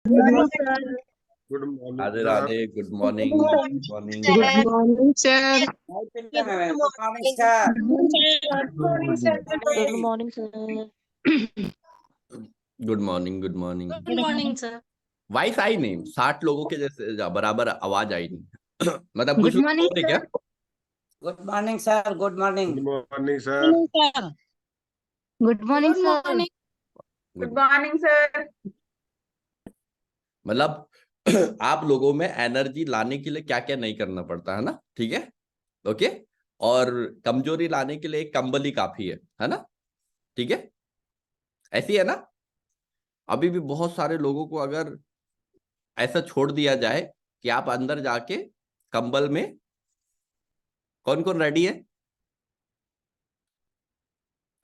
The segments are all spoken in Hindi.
Morning sir. Good morning Radhe sir. Radhe, good morning. Good morning. Good morning sir. Good morning sir. Good morning, good morning. Good morning sir. Voice आई नहीं, 60 लोगों के जैसे बराबर आवाज आई नहीं। मतलब कुछ गुड लोग मॉर्निंग बोल रहे क्या? Good morning sir. Good morning. Good morning sir. Good morning sir. Good morning sir. मतलब आप लोगों में एनर्जी लाने के लिए क्या क्या नहीं करना पड़ता है ना, ठीक है? ओके। और कमजोरी लाने के लिए एक कंबल ही काफी है ना? ठीक है, ऐसी है ना? अभी भी बहुत सारे लोगों को अगर ऐसा छोड़ दिया जाए कि आप अंदर जाके कंबल में, कौन कौन रेडी है?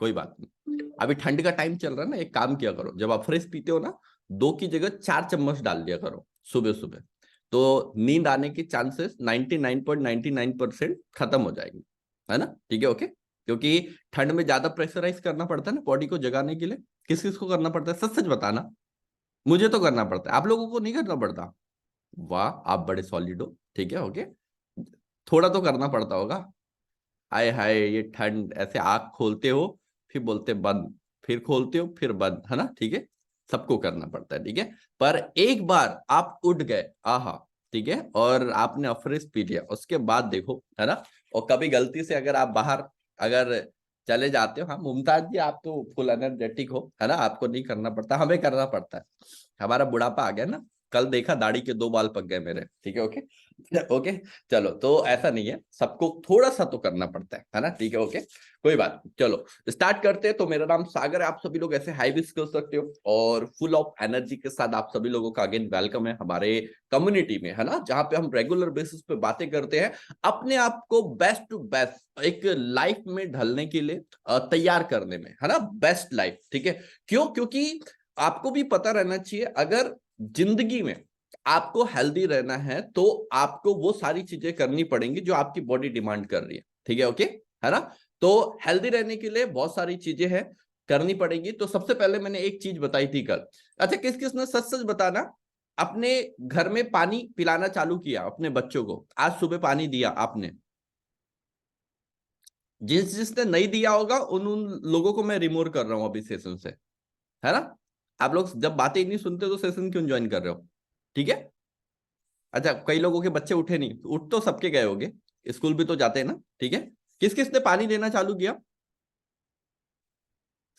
कोई बात नहीं, अभी ठंड का टाइम चल रहा है ना, एक काम किया करो, जब आप फ्रेश पीते हो ना, 2 की जगह 4 चम्मच डाल दिया करो सुबह सुबह। तो नींद आने के चांसेस 99.99% खत्म हो जाएंगे, है ना? ठीक है, ओके। क्योंकि ठंड में ज्यादा प्रेशराइज करना पड़ता है ना बॉडी को जगाने के लिए। किस किस को करना पड़ता है, सच सच बताना। मुझे तो करना पड़ता है, आप लोगों को नहीं करना पड़ता? वाह, आप बड़े सॉलिड हो। ठीक है, ओके। थोड़ा तो करना पड़ता होगा। हाय हाय, ये ठंड, ऐसे आंख खोलते हो फिर बोलते बंद, फिर खोलते हो फिर बंद, है ना? ठीक है, सबको करना पड़ता है, ठीक है। पर एक बार आप उठ गए, आहा, ठीक है, और आपने अफरेज पी लिया, उसके बाद देखो, है ना? और कभी गलती से अगर आप बाहर अगर चले जाते हो, हाँ मुमताज जी, आप तो फुल एनर्जेटिक हो, है ना? आपको नहीं करना पड़ता, हमें करना पड़ता है। हमारा बुढ़ापा आ गया ना, कल देखा दाढ़ी के 2 बाल पक गए मेरे, ठीक है, ओके। ओके, चलो, तो ऐसा नहीं है, सबको थोड़ा सा तो करना पड़ता है ना? ठीक है, ओके, कोई बात नहीं। चलो स्टार्ट करते हैं। तो मेरा नाम सागर है, आप सभी लोग ऐसे हाई विश कर सकते हो, और फुल ऑफ एनर्जी के साथ आप सभी लोगों का अगेन वेलकम है हमारे कम्युनिटी में, है ना? जहां पे हम रेगुलर बेसिस पे बातें करते हैं अपने आप को बेस्ट टू बेस्ट एक लाइफ में ढलने के लिए, तैयार करने में, है ना? बेस्ट लाइफ, ठीक है। क्यों? क्योंकि आपको भी पता रहना चाहिए, अगर जिंदगी में आपको हेल्दी रहना है तो आपको वो सारी चीजें करनी पड़ेंगी जो आपकी बॉडी डिमांड कर रही है, ठीक है, ओके, है ना? तो हेल्दी रहने के लिए बहुत सारी चीजें हैं, करनी पड़ेगी। तो सबसे पहले मैंने एक चीज बताई थी कल। अच्छा, किस किस ने सच सच बताना, अपने घर में पानी पिलाना चालू किया अपने बच्चों को? आज सुबह पानी दिया आपने? जिसने नहीं दिया होगा उन उन लोगों को मैं रिमूव कर रहा हूं अभी सेशन से, है ना? आप लोग जब बातें नहीं सुनते तो सेशन क्यों ज्वाइन कर रहे हो? ठीक है। अच्छा, कई लोगों के बच्चे उठे नहीं, उठ तो सबके गए होंगे, स्कूल भी तो जाते हैं ना, ठीक है। किस किस ने पानी देना चालू किया?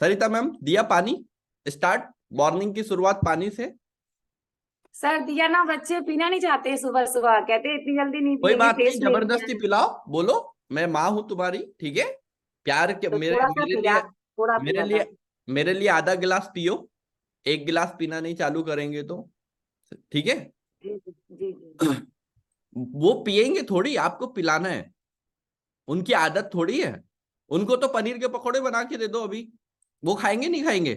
सरिता मैम, दिया पानी स्टार्ट? मॉर्निंग की शुरुआत पानी से। सर दिया ना, बच्चे पीना नहीं चाहते, सुबह सुबह कहते इतनी जल्दी नहीं कोई पियेंगे, बात नहीं, टेस्ट नहीं जबरदस्ती किया। पिलाओ, बोलो मैं माँ हूं तुम्हारी, ठीक है। प्यार के तो मेरे थोड़ा सा मेरे पिला, लिए, थोड़ा मेरे पिला था। लिए, मेरे लिए आधा गिलास पियो। 1 गिलास पीना नहीं चालू करेंगे तो, ठीक है। जी जी जी जी। वो पियेंगे थोड़ी, आपको पिलाना है, उनकी आदत थोड़ी है। उनको तो पनीर के पकौड़े बना के दे दो अभी, वो खाएंगे नहीं खाएंगे?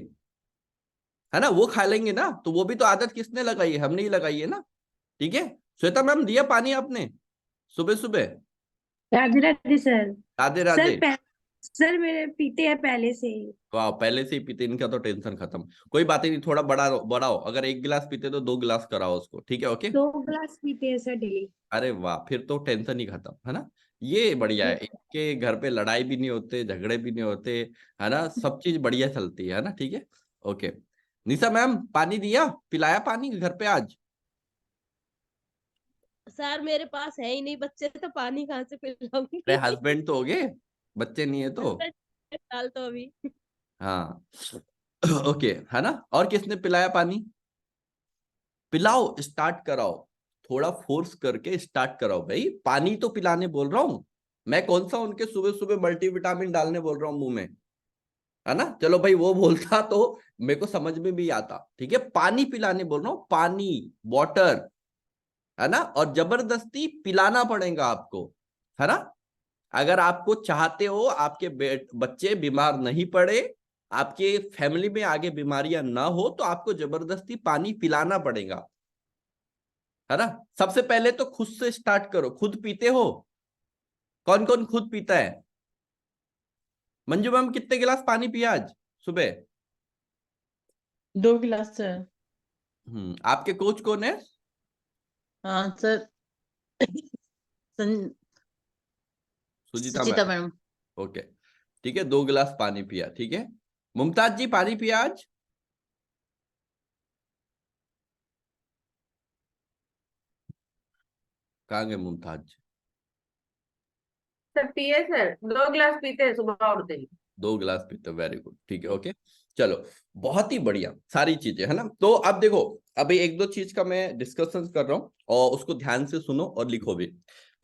है ना? वो खा लेंगे ना, तो वो भी तो आदत किसने लगाई है? हमने ही लगाई है ना, ठीक है। श्वेता मैम, दिया पानी आपने सुबह सुबह? Radhe Radhe sir. Radhe sir Radhe. Sir मेरे पीते हैं पहले से ही। वाह, पहले से ही पीते, इनका तो टेंशन खत्म। कोई बात ही नहीं, थोड़ा बढ़ाओ, अगर 1 गिलास पीते तो 2 गिलास कराओ उसको, ठीक है, ओके। 2 ग्लास पीते हैं सर डेली। अरे वाह, फिर तो टेंशन ही खत्म, है ना? ये बढ़िया है, इनके घर पे लड़ाई भी नहीं होते, झगड़े भी नहीं होते, है ना? सब चीज बढ़िया चलती है ना? ठीक है, ओके। निशा मैम, पानी दिया, पिलाया पानी घर पे आज? सर मेरे पास है ही नहीं बच्चे, तो पानी कहाँ से अरे पिलाऊंगी। हस्बैंड तो हो गए, बच्चे नहीं है तो? हस्बैंड डाल तो अभी। हाँ। ओके, है ना? और किसने पिलाया पानी? पिलाओ, स्टार्ट कराओ, थोड़ा फोर्स करके स्टार्ट कराओ भाई। पानी तो पिलाने बोल रहा हूँ मैं, कौन सा उनके सुबह सुबह मल्टीविटामिन डालने बोल रहा हूँ मुंह में, है ना? चलो भाई, वो बोलता तो मेरे को समझ में भी आता, ठीक है। पानी पिलाने बोल रहा हूँ, पानी, वाटर, है ना? और जबरदस्ती पिलाना पड़ेगा आपको, है ना? अगर आपको चाहते हो आपके बच्चे बीमार नहीं पड़े, आपके फैमिली में आगे बीमारियां ना हो, तो आपको जबरदस्ती पानी पिलाना पड़ेगा, है ना? सबसे पहले तो खुद से स्टार्ट करो। खुद पीते हो? कौन कौन खुद पीता है? मंजू मैम, कितने गिलास पानी पिया आज सुबह? 2 गिलास सर। आपके कोच कौन है? हाँ सर सुजीता सुचिता मैम। मैडम। ओके, ठीक है, 2 गिलास पानी पिया, ठीक है। मुमताज जी पानी पिया आज? कहाँ गए मुमताज? सर पिए सर, 2 गिलास पीते हैं सुबह उठते ही। 2 गिलास पीते, वेरी गुड, ठीक है, ओके। चलो, बहुत ही बढ़िया सारी चीजें है ना। तो अब देखो, अभी 1-2 चीज का मैं डिस्कशन कर रहा हूँ और उसको ध्यान से सुनो और लिखो भी।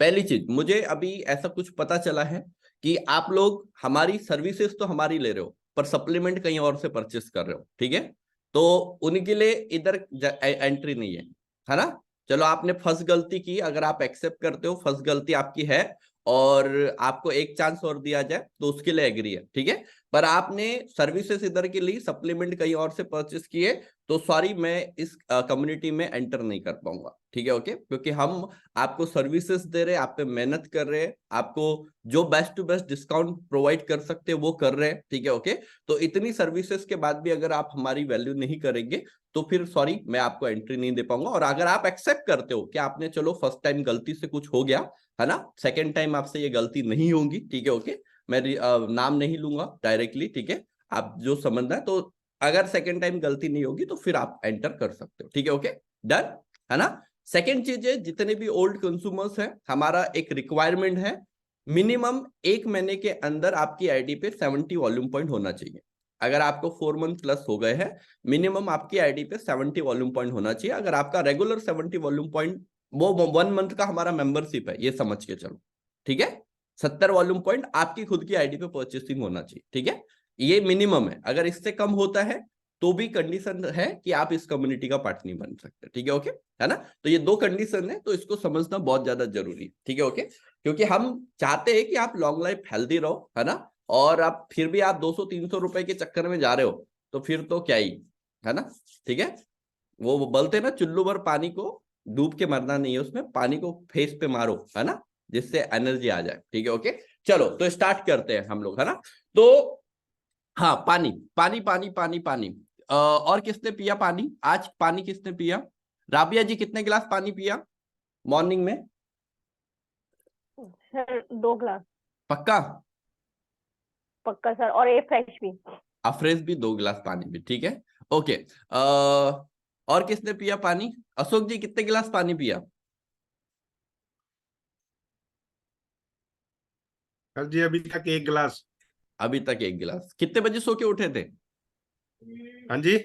पहली चीज, मुझे अभी ऐसा कुछ पता चला है कि आप लोग हमारी सर्विसेज तो हमारी ले रहे हो, पर सप्लीमेंट कहीं और से परचेस कर रहे हो, ठीक है। तो उनके लिए इधर एंट्री नहीं है ना। चलो, आपने फर्स्ट गलती की, अगर आप एक्सेप्ट करते हो फर्स्ट गलती आपकी है और आपको एक चांस और दिया जाए तो उसके लिए एग्री है, ठीक है। पर आपने सर्विसेज इधर के लिए सप्लीमेंट कहीं और से परचेस किए तो सॉरी, मैं इस कम्युनिटी में एंटर नहीं कर पाऊंगा, ठीक है, ओके। क्योंकि हम आपको सर्विसेज दे रहे हैं, आप पे मेहनत कर रहे हैं, आपको जो best to best discount provide कर सकते हैं वो कर रहे हैं, ठीक है, ओके। तो इतनी सर्विसेज के बाद भी अगर आप हमारी वैल्यू नहीं करेंगे तो फिर सॉरी, मैं आपको एंट्री नहीं दे पाऊंगा। और अगर आप एक्सेप्ट करते हो कि आपने चलो फर्स्ट टाइम गलती से कुछ हो गया है ना, सेकेंड टाइम आपसे ये गलती नहीं होगी, ठीक है, ओके। मैं नाम नहीं लूंगा डायरेक्टली, ठीक है, आप जो समझना है। तो अगर सेकेंड टाइम गलती नहीं होगी तो फिर आप एंटर कर सकते हो, ठीक है, ओके, डन है ना। सेकेंड चीज है, जितने भी ओल्ड कंज्यूमर्स हैं, हमारा एक रिक्वायरमेंट है, मिनिमम 1 महीने के अंदर आपकी आईडी पे 70 वॉल्यूम पॉइंट होना चाहिए। अगर आपको 4 मंथ प्लस हो गए हैं, मिनिमम आपकी आईडी पे 70 वॉल्यूम पॉइंट होना चाहिए। अगर आपका रेगुलर 70 वॉल्यूम पॉइंट, वो 1 मंथ का हमारा मेंबरशिप है, ये समझ के चलो, ठीक है। 70 वॉल्यूम पॉइंट आपकी खुद की आईडी पे परचेसिंग होना चाहिए, ठीक है, ये मिनिमम है। अगर इससे कम होता है तो भी कंडीशन है कि आप इस कम्युनिटी का पार्ट नहीं बन सकते, ठीक है, ओके, है ना। तो ये 2 कंडीशन है, तो इसको समझना बहुत ज्यादा जरूरी है, ठीक है, ओके। क्योंकि हम चाहते हैं कि आप लॉन्ग लाइफ हेल्दी रहो, है ना। और आप फिर भी आप 200-300 रुपए के चक्कर में जा रहे हो तो फिर तो क्या ही है ना, ठीक है। वो बोलते हैं ना, चुल्लू भर पानी को डूब के मरना नहीं है, उसमें पानी को फेस पे मारो, है ना, जिससे एनर्जी आ जाए, ठीक है, ओके। चलो, तो स्टार्ट करते हैं हम लोग, है ना। तो हाँ, पानी पानी पानी पानी पानी। और किसने पिया पानी आज? पानी किसने पिया? राबिया जी, कितने गिलास पानी पिया मॉर्निंग में? सर 2 गिलास पक्का? पक्का सर, और एक फ्रेश भी। अफ्रेश भी 2 गिलास पानी भी, ठीक है, ओके। और किसने पिया पानी? अशोक जी, कितने गिलास पानी पिया? सर जी अभी तक 1 गिलास। अभी तक 1 गिलास। कितने बजे सो के उठे थे? हाँ जी,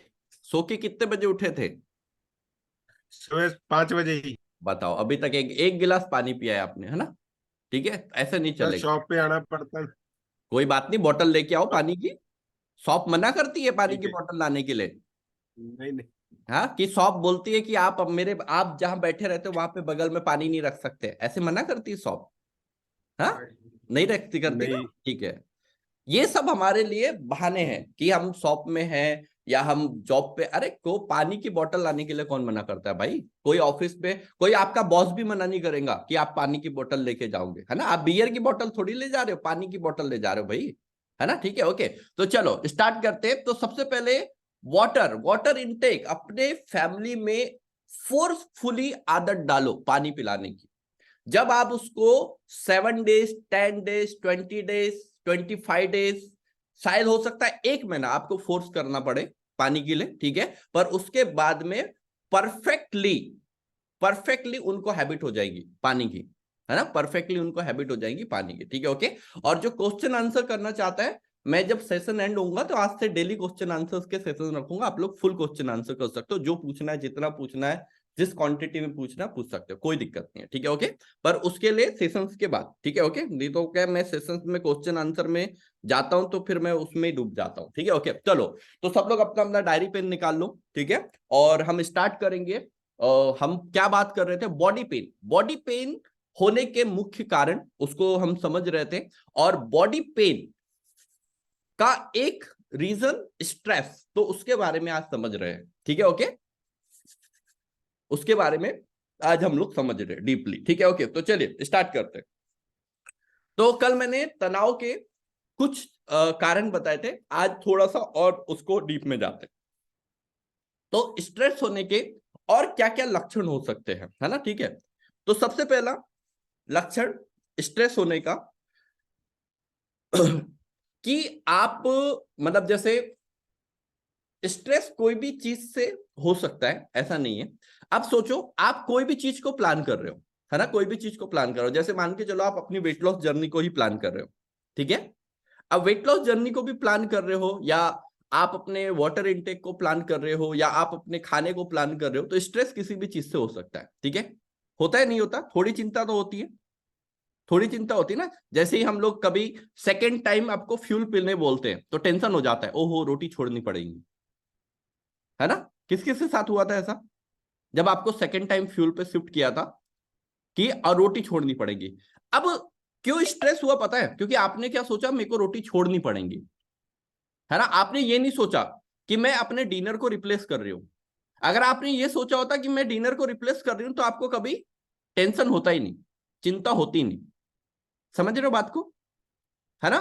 सो के कितने बजे उठे थे? सुबह 5 बजे ही। बताओ, अभी तक एक गिलास पानी पिया है आपने, है ना, ठीक है। ऐसे नहीं सर चलेगा। शॉप पे आना पड़ता है। कोई बात नहीं, बोतल लेके आओ पानी की। शॉप मना करती है पानी ठीक की है। बोतल लाने के लिए? नहीं नहीं, हाँ, कि शॉप बोलती है कि आप जहां बैठे रहते हो वहां पे बगल में पानी नहीं रख सकते, ऐसे मना करती है शॉप? हाँ, नहीं करती ना, नहीं। ठीक है। ये सब हमारे लिए बहाने हैं कि हम शॉप में हैं या हम जॉब पे। अरे, को पानी की बोतल लाने के लिए कौन मना करता है भाई? कोई ऑफिस पे कोई आपका बॉस भी मना नहीं करेगा कि आप पानी की बोतल लेके जाओगे, है ना। आप बियर की बोतल थोड़ी ले जा रहे हो, पानी की बोतल ले जा रहे हो भाई, है ना, ठीक है, ओके। तो चलो स्टार्ट करते हैं। तो सबसे पहले वाटर इनटेक अपने फैमिली में फोर्सफुली आदत डालो पानी पिलाने की। जब आप उसको 7 डेज, 10 डेज, 20 डेज, 25 डेज, शायद हो सकता है 1 महीना आपको फोर्स करना पड़े पानी के लिए, ठीक है। पर उसके बाद में परफेक्टली उनको हैबिट हो जाएगी पानी की, है ना, परफेक्टली उनको हैबिट हो जाएगी पानी की, ठीक है, ओके। और जो क्वेश्चन आंसर करना चाहता है, मैं जब सेशन एंड होऊंगा तो आज से डेली क्वेश्चन आंसर्स के सेशन रखूंगा। आप लोग फुल क्वेश्चन आंसर कर सकते हो, जो पूछना है, जितना पूछना है, जिस क्वांटिटी में पूछना पूछ सकते हो, कोई दिक्कत नहीं है, ठीक है, ओके। पर उसके लिए सेशंस के बाद, ठीक है, ओके। नहीं तो क्या, मैं सेशंस में क्वेश्चन आंसर में जाता हूं तो फिर मैं उसमें ही डूब जाता हूं, ठीक है, ओके। चलो, तो सब लोग अपना अपना डायरी पेन निकाल लो, ठीक है। और हम स्टार्ट करेंगे। हम क्या बात कर रहे थे? बॉडी पेन होने के मुख्य कारण उसको हम समझ रहे थे। और बॉडी पेन का एक रीजन स्ट्रेस, तो उसके बारे में आज समझ रहे हैं, ठीक है, ओके। उसके बारे में आज हम लोग समझ रहे हैं डीपली, ठीक है, ओके। तो चलिए स्टार्ट करते हैं। तो कल मैंने तनाव के कुछ कारण बताए थे, आज थोड़ा सा और उसको डीप में जाते हैं। तो स्ट्रेस होने के और क्या क्या लक्षण हो सकते हैं, है ना, ठीक है। तो सबसे पहला लक्षण स्ट्रेस होने का कि आप मतलब जैसे स्ट्रेस कोई भी चीज से हो सकता है, ऐसा नहीं है। अब सोचो आप कोई भी चीज को प्लान कर रहे हो, है ना, कोई भी चीज को प्लान कर रहे हो, जैसे मान के चलो आप अपनी वेट लॉस जर्नी को ही प्लान कर रहे हो, ठीक है। अब वेट लॉस जर्नी को भी प्लान कर रहे हो, या आप अपने वाटर इनटेक को प्लान कर रहे हो, या आप अपने खाने को प्लान कर रहे हो, तो स्ट्रेस किसी भी चीज से हो सकता है, ठीक है। होता है नहीं होता, थोड़ी चिंता तो होती है, थोड़ी चिंता होती है ना। जैसे ही हम लोग कभी सेकेंड टाइम आपको फ्यूल पीने बोलते हैं तो टेंशन हो जाता है, ओहो रोटी छोड़नी पड़ेगी, है ना। किस किस के साथ हुआ था ऐसा, जब आपको सेकेंड टाइम फ्यूल पे शिफ्ट किया था कि रोटी छोड़नी पड़ेगी। अब क्यों स्ट्रेस हुआ पता है, क्योंकि आपने क्या सोचा, मेरे को रोटी छोड़नी पड़ेगी, है ना। आपने ये नहीं सोचा कि मैं अपने डिनर को रिप्लेस कर रही हूं। अगर आपने ये सोचा होता कि मैं डिनर को रिप्लेस कर रही हूं तो आपको कभी टेंशन होता ही नहीं, चिंता होती नहीं। समझ रहे हो बात को, है ना,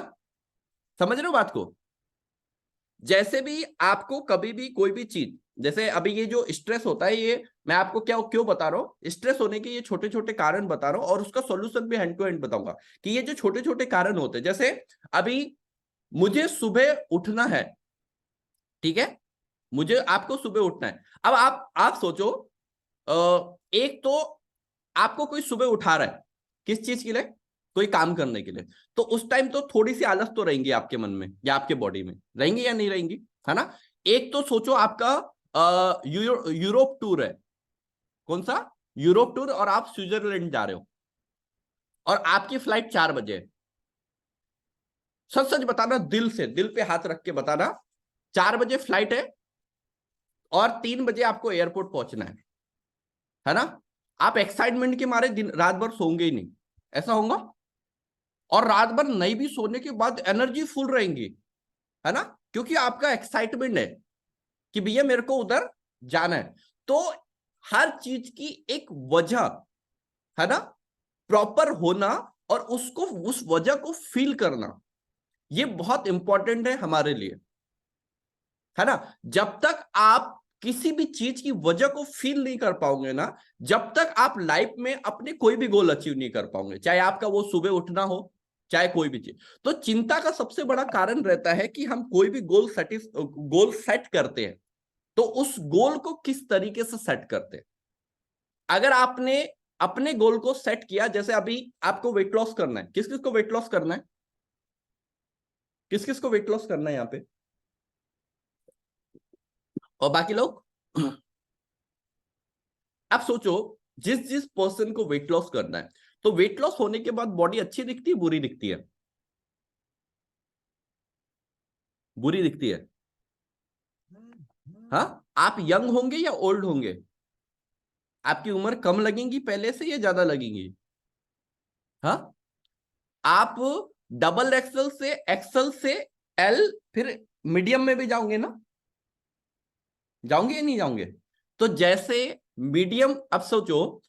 समझ रहे हो बात को। जैसे भी आपको कभी भी कोई भी चीज, जैसे अभी ये जो स्ट्रेस होता है, ये मैं आपको क्या क्यों बता रहा हूं, स्ट्रेस होने के ये छोटे छोटे कारण बता रहा हूं, और उसका सॉल्यूशन भी हैंड टू हैंड बताऊंगा कि ये जो छोटे छोटे कारण होते हैं। जैसे अभी मुझे सुबह उठना है, ठीक है, मुझे आपको सुबह उठना है। अब आप सोचो, एक तो आपको कोई सुबह उठा रहा है, किस चीज के लिए, कोई काम करने के लिए, तो उस टाइम तो थोड़ी सी आलस तो रहेंगी आपके मन में या आपके बॉडी में, रहेंगी या नहीं रहेंगी, है ना। एक तो सोचो आपका यूरोप टूर है, कौन सा, यूरोप टूर, और आप स्विट्जरलैंड जा रहे हो और आपकी फ्लाइट 4 बजे है। सच सच बताना, दिल से, दिल पे हाथ रख के बताना, 4 बजे फ्लाइट है और 3 बजे आपको एयरपोर्ट पहुंचना है ना। आप एक्साइटमेंट के मारे दिन रात भर सोंगे ही नहीं, ऐसा होगा। और रात भर नहीं भी सोने के बाद एनर्जी फुल रहेंगी, है ना, क्योंकि आपका एक्साइटमेंट है कि भैया मेरे को उधर जाना है। तो हर चीज की एक वजह, है ना, प्रॉपर होना और उसको, उस वजह को फील करना, ये बहुत इंपॉर्टेंट है हमारे लिए, है ना। जब तक आप किसी भी चीज की वजह को फील नहीं कर पाओगे ना, जब तक आप लाइफ में अपने कोई भी गोल अचीव नहीं कर पाओगे, चाहे आपका वो सुबह उठना हो, चाहे कोई भी चीज। तो चिंता का सबसे बड़ा कारण रहता है कि हम कोई भी गोल सेट करते हैं, तो उस गोल को किस तरीके से सेट करते हैं। अगर आपने अपने गोल को सेट किया, जैसे अभी आपको वेट लॉस करना है, किस किस को वेट लॉस करना है, किस किस को वेट लॉस करना है यहाँ पे, और बाकी लोग। आप सोचो, जिस जिस पर्सन को वेट लॉस करना है, तो वेट लॉस होने के बाद बॉडी अच्छी दिखती है, बुरी दिखती है, बुरी दिखती है। हाँ, आप यंग होंगे या ओल्ड होंगे, आपकी उम्र कम लगेगी पहले से या ज्यादा लगेगी। हाँ, आप डबल एक्सल से एल, फिर मीडियम में भी जाओगे ना, जाओगे या नहीं जाओगे। तो जैसे मीडियम, अब सोचो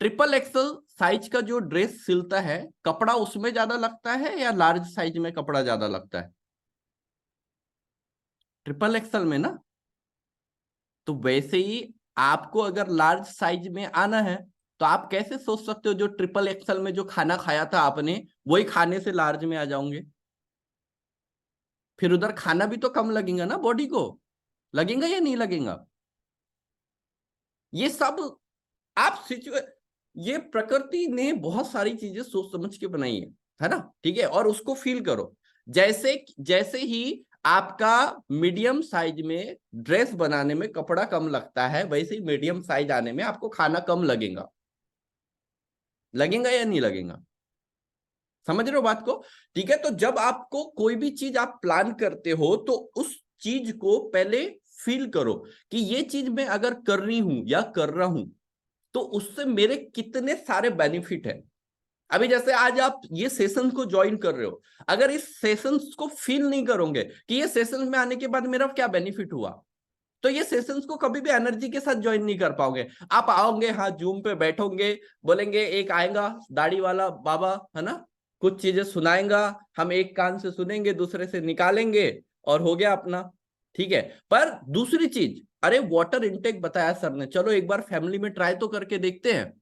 ट्रिपल एक्सल साइज का जो ड्रेस सिलता है, कपड़ा उसमें ज्यादा लगता है या लार्ज साइज में कपड़ा ज्यादा लगता है, ट्रिपल एक्सल में ना। तो वैसे ही आपको अगर लार्ज साइज में आना है, तो आप कैसे सोच सकते हो जो ट्रिपल एक्सल में जो खाना खाया था आपने, वही खाने से लार्ज में आ जाओगे। फिर उधर खाना भी तो कम लगेगा ना, बॉडी को लगेगा या नहीं लगेगा। ये सब आप ये प्रकृति ने बहुत सारी चीजें सोच समझ के बनाई है ना, ठीक है। और उसको फील करो, जैसे जैसे ही आपका मीडियम साइज में ड्रेस बनाने में कपड़ा कम लगता है, वैसे ही मीडियम साइज आने में आपको खाना कम लगेगा, लगेगा या नहीं लगेगा। समझ रहे हो बात को, ठीक है। तो जब आपको कोई भी चीज आप प्लान करते हो, तो उस चीज को पहले फील करो कि ये चीज मैं अगर कर रही हूं या कर रहा हूं, तो उससे मेरे कितने सारे बेनिफिट है। अभी जैसे आज आप ये सेशन को ज्वाइन कर रहे हो, अगर इस सेशंस को फील नहीं करोगे कि ये सेशंस में आने के बाद मेरा क्या बेनिफिट हुआ, तो ये सेशंस को कभी भी एनर्जी के साथ ज्वाइन नहीं कर पाओगे। आप आओगे, हाँ, जूम पे बैठोगे, बोलेंगे, एक आएगा दाढ़ी वाला बाबा, है ना, कुछ चीजें सुनाएगा, हम एक कान से सुनेंगे, दूसरे से निकालेंगे, और हो गया अपना, ठीक है। पर दूसरी चीज, अरे वाटर इनटेक बताया सर ने, चलो एक बार फैमिली में ट्राई तो करके देखते हैं।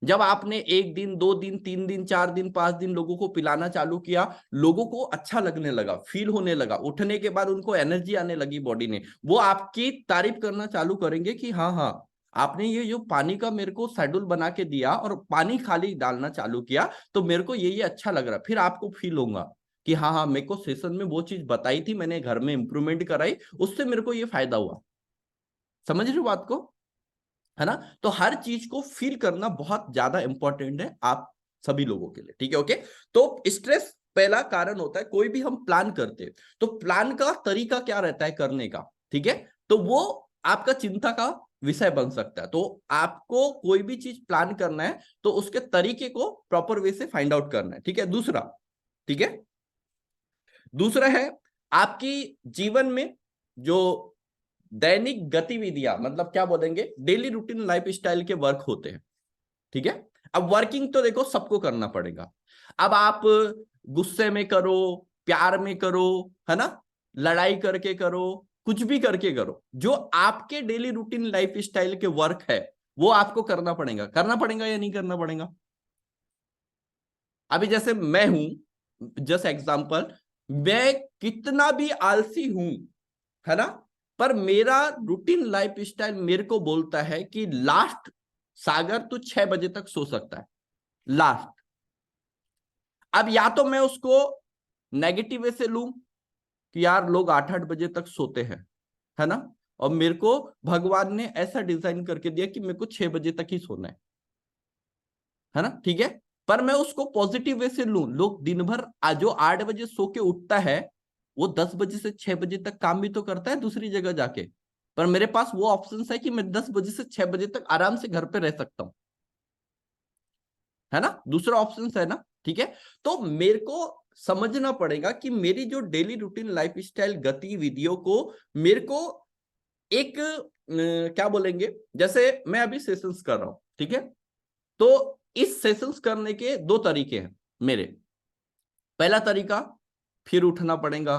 जब आपने 1 दिन 2 दिन 3 दिन 4 दिन 5 दिन लोगों को पिलाना चालू किया, लोगों को अच्छा लगने लगा, फील होने लगा, उठने के बाद उनको एनर्जी आने लगी बॉडी ने, वो आपकी तारीफ करना चालू करेंगे कि हाँ हाँ आपने ये जो पानी का मेरे को शेड्यूल बना के दिया और पानी खाली डालना चालू किया तो मेरे को ये अच्छा लग रहा। फिर आपको फील होगा कि हाँ हाँ मेरे को सेशन में वो चीज बताई थी, मैंने घर में इंप्रूवमेंट कराई, उससे मेरे को ये फायदा हुआ। समझ रहे हो बात को, है ना? तो हर चीज को फील करना बहुत ज्यादा इंपॉर्टेंट है आप सभी लोगों के लिए, ठीक है? ओके, तो स्ट्रेस पहला कारण होता है। कोई भी हम प्लान करते हैं तो प्लान का तरीका क्या रहता है करने का, ठीक है? तो वो आपका चिंता का विषय बन सकता है। तो आपको कोई भी चीज प्लान करना है तो उसके तरीके को प्रॉपर वे से फाइंड आउट करना है, ठीक है? दूसरा, ठीक है, दूसरा है आपकी जीवन में जो दैनिक गतिविधियां, मतलब क्या बोलेंगे, डेली रूटीन लाइफ स्टाइल के वर्क होते हैं, ठीक है? अब वर्किंग तो देखो सबको करना पड़ेगा। अब आप गुस्से में करो, प्यार में करो, है ना, लड़ाई करके करो, कुछ भी करके करो, जो आपके डेली रूटीन लाइफ स्टाइल के वर्क है वो आपको करना पड़ेगा। करना पड़ेगा या नहीं करना पड़ेगा? अभी जैसे मैं हूं, जस्ट एग्जांपल, मैं कितना भी आलसी हूं, है ना, पर मेरा रूटीन लाइफ स्टाइल मेरे को बोलता है कि लास्ट सागर तो 6 बजे तक सो सकता है, लास्ट। अब या तो मैं उसको नेगेटिव वे से लूं कि यार लोग 8-8 बजे तक सोते हैं, है ना, और मेरे को भगवान ने ऐसा डिजाइन करके दिया कि मेरे को 6 बजे तक ही सोना है ना, ठीक है? पर मैं उसको पॉजिटिव वे से लूं, लोग दिन भर जो 8 बजे सो के उठता है वो 10 बजे से 6 बजे तक काम भी तो करता है दूसरी जगह जाके, पर मेरे पास वो ऑप्शन है कि मैं 10 बजे से 6 बजे तक आराम से घर पे रह सकता हूं, है ना, दूसरा ऑप्शन है ना, ठीक है? तो मेरे को समझना पड़ेगा कि मेरी जो डेली रूटीन लाइफ स्टाइल गतिविधियों को मेरे को एक क्या बोलेंगे, जैसे मैं अभी सेशंस कर रहा हूं, ठीक है? तो इस सेशंस करने के 2 तरीके हैं मेरे। पहला तरीका, फिर उठना पड़ेगा,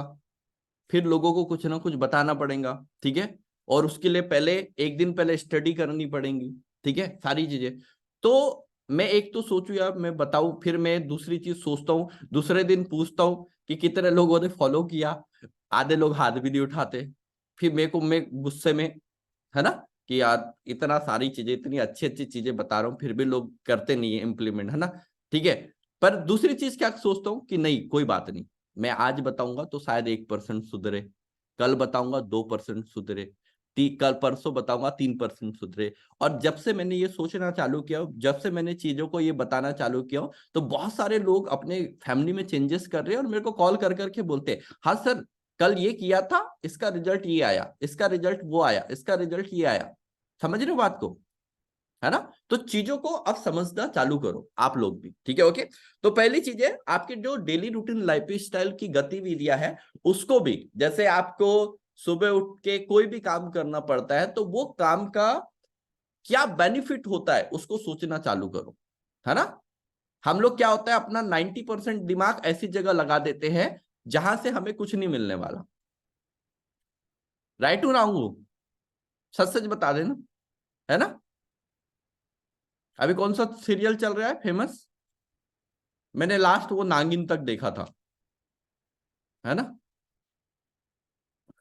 फिर लोगों को कुछ ना कुछ बताना पड़ेगा, ठीक है? और उसके लिए पहले 1 दिन पहले स्टडी करनी पड़ेगी, ठीक है, सारी चीजें। तो मैं एक तो सोचू यार मैं बताऊं, फिर मैं दूसरी चीज सोचता हूँ, दूसरे दिन पूछता हूँ कि कितने लोगों ने फॉलो किया, आधे लोग हाथ भी नहीं उठाते, फिर मेरे को, मैं गुस्से में, है ना, कि यार इतना सारी चीजें, इतनी अच्छी अच्छी चीजें बता रहा हूँ फिर भी लोग करते नहीं है इम्प्लीमेंट, है ना, ठीक है? पर दूसरी चीज क्या सोचता हूँ कि नहीं कोई बात नहीं, मैं आज बताऊंगा तो शायद 1% सुधरे, कल बताऊंगा 2% सुधरे, कल परसों बताऊंगा 3% सुधरे। और जब से मैंने ये सोचना चालू किया, जब से मैंने चीजों को ये बताना चालू किया, तो बहुत सारे लोग अपने फैमिली में चेंजेस कर रहे हैं और मेरे को कॉल कर करके बोलते हैं, हाँ सर कल ये किया था, इसका रिजल्ट ये आया, इसका रिजल्ट वो आया, इसका रिजल्ट ये आया। समझ रहे हो बात को, है ना? तो चीजों को अब समझना चालू करो आप लोग भी, ठीक है? ओके, तो पहली चीज है आपके जो डेली रूटीन लाइफ स्टाइल की गतिविधियां है उसको भी, जैसे आपको सुबह उठ के कोई भी काम करना पड़ता है तो वो काम का क्या बेनिफिट होता है उसको सोचना चालू करो, है ना? हम लोग क्या होता है अपना 90% दिमाग ऐसी जगह लगा देते हैं जहां से हमें कुछ नहीं मिलने वाला। राइट हूं ना हूं? सच सच बता देना, है ना? अभी कौन सा सीरियल चल रहा है फेमस? मैंने लास्ट वो नागिन तक देखा था, है ना?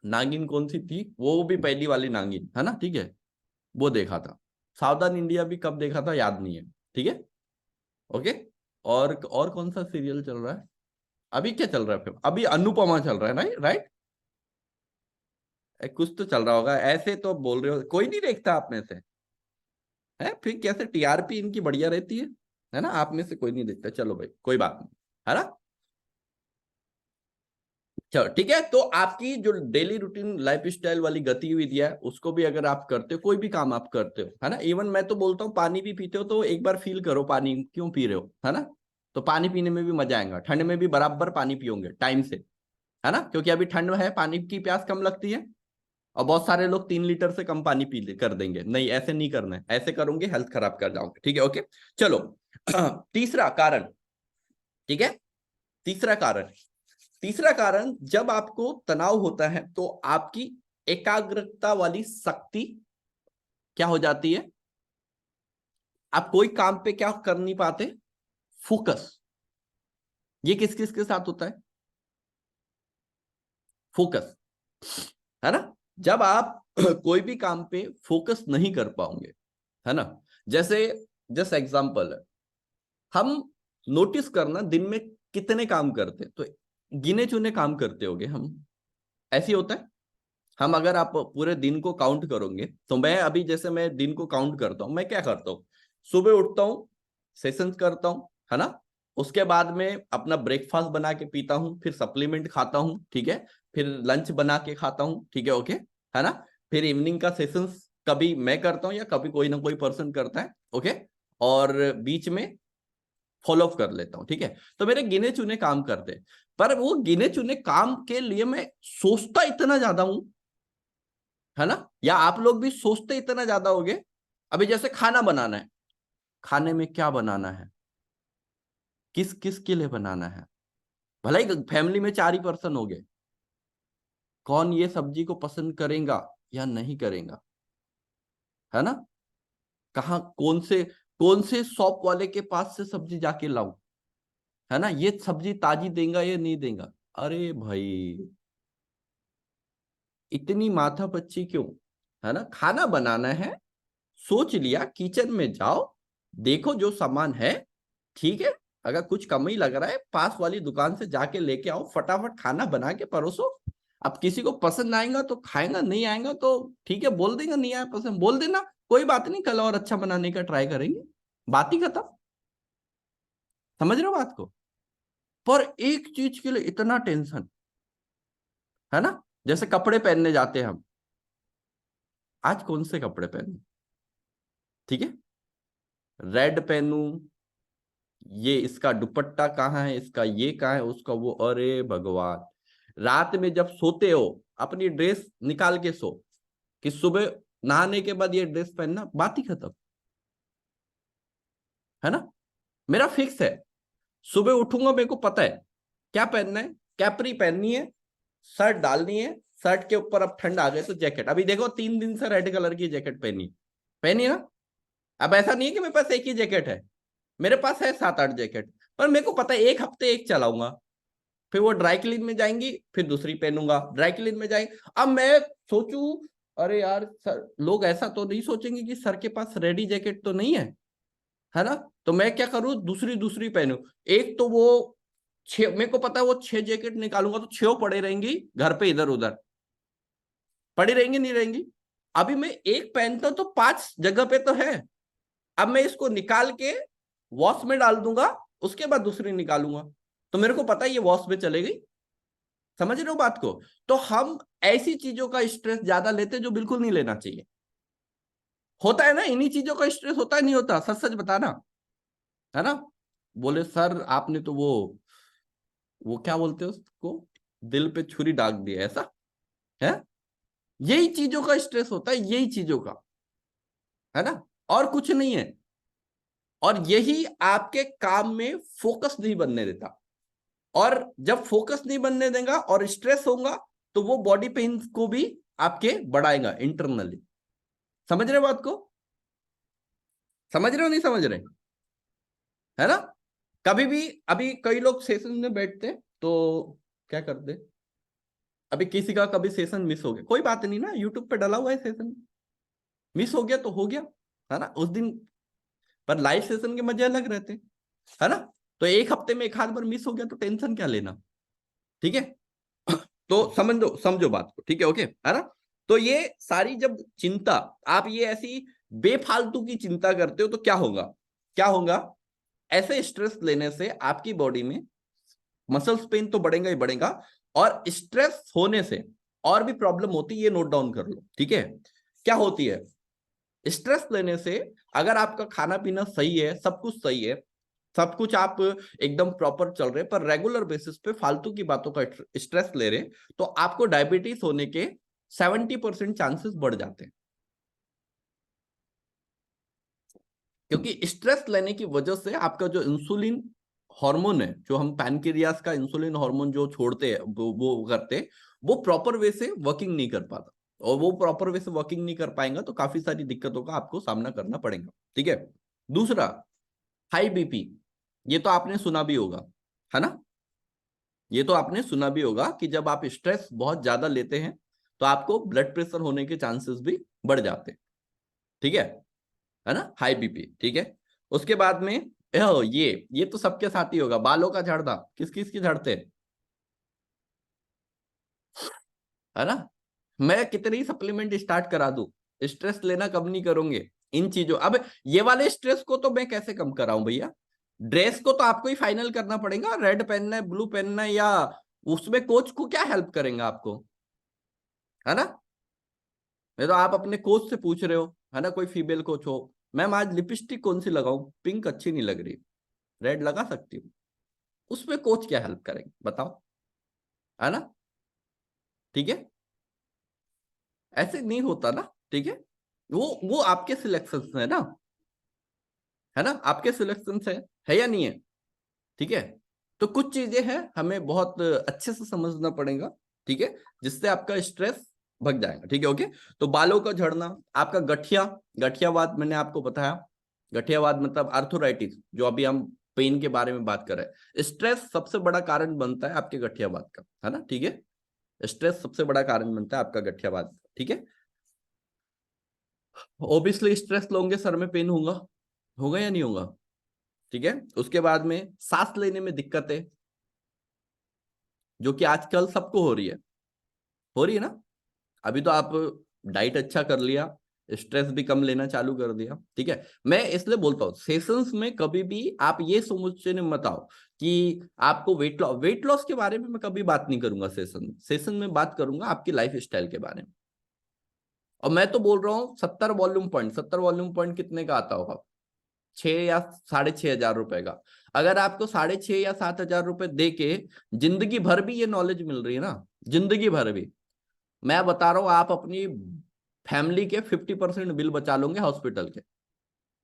नागिन कौन सी थी वो भी पहली वाली नागिन, है ना, ठीक है, वो देखा था। सावधान इंडिया भी कब देखा था याद नहीं है, ठीक है? ओके, और कौन सा सीरियल चल रहा है अभी? क्या चल रहा है फिर? अभी अनुपमा चल रहा है ना, राइट? कुछ तो चल रहा होगा, ऐसे तो बोल रहे हो कोई नहीं देखता आप में से, है? फिर कैसे टीआरपी इनकी बढ़िया रहती है ना? आप में से कोई नहीं देखता, चलो भाई कोई बात नहीं, है ना? चलो ठीक है, तो आपकी जो डेली रूटीन लाइफ स्टाइल वाली गतिविधियां है उसको भी अगर आप करते हो, कोई भी काम आप करते हो, है ना, इवन मैं तो बोलता हूँ पानी भी पीते हो तो एक बार फील करो पानी क्यों पी रहे हो, है ना? तो पानी पीने में भी मजा आएगा, ठंड में भी बराबर पानी पियोगे टाइम से, है ना, क्योंकि अभी ठंड है, पानी की प्यास कम लगती है। और बहुत सारे लोग 3 लीटर से कम पानी पी कर देंगे, नहीं ऐसे नहीं करना है, ऐसे करोगे हेल्थ खराब कर जाओगे, ठीक है? ओके, चलो तीसरा कारण, ठीक है, तीसरा कारण जब आपको तनाव होता है तो आपकी एकाग्रता वाली शक्ति क्या हो जाती है? आप कोई काम पे क्या कर नहीं पाते? फोकस। ये किस किस के साथ होता है? फोकस, है ना? जब आप कोई भी काम पे फोकस नहीं कर पाओगे, है ना? जैसे जस्ट एग्जांपल है, हम नोटिस करना दिन में कितने काम करते, तो गिने चुने काम करते होंगे हम, ऐसे होता है। हम अगर आप पूरे दिन को काउंट करोगे, तो मैं अभी जैसे मैं दिन को काउंट करता हूं, मैं क्या करता हूं? सुबह उठता हूं, सेशंस करता हूं, है ना? उसके बाद में अपना ब्रेकफास्ट बना के पीता हूं, फिर सप्लीमेंट खाता हूं, ठीक है? फिर लंच बना के खाता हूं, ठीक है, ओके, है ना? फिर इवनिंग का सेशंस कभी मैं करता हूं या कभी कोई ना कोई पर्सन करता है, ओके, और बीच में फॉलो अप कर लेता हूं, ठीक है? तो मेरे गिने चुने काम करते हैं, पर वो गिने चुने काम के लिए मैं सोचता इतना ज्यादा हूं, है ना? या आप लोग भी सोचते इतना ज्यादा होगे। अभी जैसे खाना बनाना है, खाने में क्या बनाना है, किस किस के लिए बनाना है, भले ही फैमिली में 4 ही पर्सन हो गए, कौन ये सब्जी को पसंद करेगा या नहीं करेगा, है ना? कहाँ कौन से शॉप वाले के पास से सब्जी जाके लाऊं, है ना? ये सब्जी ताजी देगा या नहीं देगा? अरे भाई, इतनी माथापच्ची क्यों, है ना? खाना बनाना है, सोच लिया, किचन में जाओ, देखो जो सामान है, ठीक है, अगर कुछ कम ही लग रहा है पास वाली दुकान से जाके लेके आओ, फटाफट खाना बना के परोसो। अब किसी को पसंद आएगा तो खाएगा, नहीं आएगा तो ठीक है, बोल देगा नहीं आया पसंद, बोल देना, कोई बात नहीं, कल और अच्छा बनाने का ट्राई करेंगे, बात ही खत्म। समझ रहे हो बात को? पर एक चीज के लिए इतना टेंशन, है ना? जैसे कपड़े पहनने जाते हैं हम, आज कौन से कपड़े पहने, ठीक है, रेड पहनूं, ये इसका दुपट्टा कहाँ है, इसका ये कहाँ है, उसका वो, अरे भगवान। रात में जब सोते हो अपनी ड्रेस निकाल के सो, कि सुबह नहाने के बाद ये ड्रेस पहनना, बात ही खत्म, है ना? मेरा फिक्स है, सुबह उठूंगा, मेरे को पता है क्या पहनना है, कैपरी पहननी है, शर्ट डालनी है, शर्ट के ऊपर अब ठंड आ गई तो जैकेट। अभी देखो 3 दिन से रेड कलर की जैकेट पहनी ना। अब ऐसा नहीं है कि मेरे पास एक ही जैकेट है, मेरे पास है 7-8 जैकेट, पर मेरे को पता है एक हफ्ते एक चलाऊंगा, फिर वो ड्राई क्लीन में जाएंगी, फिर दूसरी पहनूंगा, ड्राई क्लीन में जाएंगे। अब मैं सोचूं, अरे यार सर, लोग ऐसा तो नहीं सोचेंगे कि सर के पास रेडी जैकेट तो नहीं है ना? तो मैं क्या करूं, दूसरी पहनूं। एक तो वो 6, मेरे को पता है वो 6 जैकेट निकालूंगा तो 6 पड़े रहेंगी घर पे, इधर उधर पड़ी रहेंगी, नहीं रहेंगी। अभी मैं एक पहनता तो 5 जगह पे तो है, अब मैं इसको निकाल के वॉश में डाल दूंगा, उसके बाद दूसरी निकालूंगा, तो मेरे को पता है ये वॉश में चले गई। समझ रहे हो बात को? तो हम ऐसी चीजों का स्ट्रेस ज्यादा लेते जो बिल्कुल नहीं लेना चाहिए। होता है ना, इन्हीं चीजों का स्ट्रेस होता है, नहीं होता? सच सच बताना, है ना? बोले सर आपने तो वो क्या बोलते हैं उसको, दिल पे छुरी दाग दी, ऐसा है? यही चीजों का स्ट्रेस होता है, यही चीजों का, है ना? और कुछ नहीं है। और यही आपके काम में फोकस नहीं बनने देता, और जब फोकस नहीं बनने देगा और स्ट्रेस होगा तो वो बॉडी पेन को भी आपके बढ़ाएगा इंटरनली। समझ रहे बात को? समझ रहे हो नहीं समझ रहे, है ना? कभी भी, अभी कई लोग सेशन में बैठते तो क्या करते, अभी किसी का कभी सेशन मिस हो गया, कोई बात नहीं ना, यूट्यूब पे डला हुआ है सेशन, मिस हो गया तो हो गया, है ना, उस दिन। पर लाइव सेशन के मजे अलग रहते, है ना? तो एक हफ्ते में 1 आध बार मिस हो गया तो टेंशन क्या लेना, ठीक है? तो समझो बात को, ठीक है, ओके, है ना? तो ये सारी जब चिंता, आप ये ऐसी बेफालतू की चिंता करते हो तो क्या होगा? ऐसे स्ट्रेस लेने से आपकी बॉडी में मसल्स पेन तो बढ़ेगा ही बढ़ेगा, और स्ट्रेस होने से और भी प्रॉब्लम होती है, ये नोट डाउन कर लो, ठीक है? क्या होती है? स्ट्रेस लेने से, अगर आपका खाना पीना सही है, सब कुछ सही है, सब कुछ आप एकदम प्रॉपर चल रहे, पर रेगुलर बेसिस पे फालतू की बातों का स्ट्रेस ले रहे, तो आपको डायबिटीज होने के 70% चांसेस बढ़ जाते हैं। क्योंकि स्ट्रेस लेने की वजह से आपका जो इंसुलिन हार्मोन है, जो हम पैनक्रियास का इंसुलिन हार्मोन जो छोड़ते हैं, वो करते, वो प्रॉपर वे से वर्किंग नहीं कर पाता। और वो प्रॉपर वे से वर्किंग नहीं कर पाएंगा तो काफी सारी दिक्कतों का आपको सामना करना पड़ेगा। ठीक है। दूसरा, हाई बीपी, ये तो आपने सुना भी होगा, है ना, ये तो आपने सुना भी होगा कि जब आप स्ट्रेस बहुत ज्यादा लेते हैं तो आपको ब्लड प्रेशर होने के चांसेस भी बढ़ जाते हैं। ठीक है ना, हाई बीपी। ठीक है। उसके बाद में ये तो सबके साथ ही होगा, बालों का झड़ना, किस किस की झड़ते हैं, है ना। मैं कितनी सप्लीमेंट स्टार्ट करा दूं, स्ट्रेस लेना कम नहीं करोगे इन चीजों। अब ये वाले स्ट्रेस को तो मैं कैसे कम कराऊं भैया, ड्रेस को तो आपको ही फाइनल करना पड़ेगा, रेड पहनना है, ब्लू पहनना है, या उसमें कोच को क्या हेल्प करेंगे आपको, है ना। नहीं तो आप अपने कोच से पूछ रहे हो, है ना, कोई फीमेल कोच हो, मैम आज लिपस्टिक कौन सी लगाऊं, पिंक अच्छी नहीं लग रही, रेड लगा सकती हूँ, उसमें कोच क्या हेल्प करेंगे बताओ, है ना। ठीक है, ऐसे नहीं होता ना। ठीक है, वो आपके सिलेक्शन है ना, है ना, आपके सिलेक्शन है या नहीं है। ठीक है, तो कुछ चीजें हैं हमें बहुत अच्छे से समझना पड़ेगा। ठीक है, जिससे आपका स्ट्रेस भग जाएगा। ठीक है, ओके। तो बालों का झड़ना, आपका गठियावाद मैंने आपको बताया, गठियावाद मतलब आर्थराइटिस, जो अभी हम पेन के बारे में बात कर रहे हैं। स्ट्रेस सबसे बड़ा कारण बनता है आपके गठियावाद का, है ना। ठीक है, स्ट्रेस सबसे बड़ा कारण बनता है आपका गठियावाद। ठीक है, ओबियसली स्ट्रेस लोगे सर में पेन होगा या नहीं होगा। ठीक है, उसके बाद में सांस लेने में दिक्कतें, जो कि आजकल सबको हो रही है ना। अभी तो आप डाइट अच्छा कर लिया, स्ट्रेस भी कम लेना चालू कर दिया। ठीक है, मैं इसलिए बोलता हूँ सेशंस में कभी भी आप ये सोचने मत आओ कि आपको वेट लॉस के बारे में मैं कभी बात नहीं करूंगा सेशन में बात करूंगा आपकी लाइफ स्टाइल के बारे में। और मैं तो बोल रहा हूँ 70 वॉल्यूम पॉइंट कितने का आता होगा, 6 या 6,500 रुपए का। अगर आपको 6,500 या 7,000 रुपए दे के जिंदगी भर भी ये नॉलेज मिल रही है ना, जिंदगी भर भी, मैं बता रहा हूं आप अपनी फैमिली के 50% बिल बचा लोगे हॉस्पिटल के।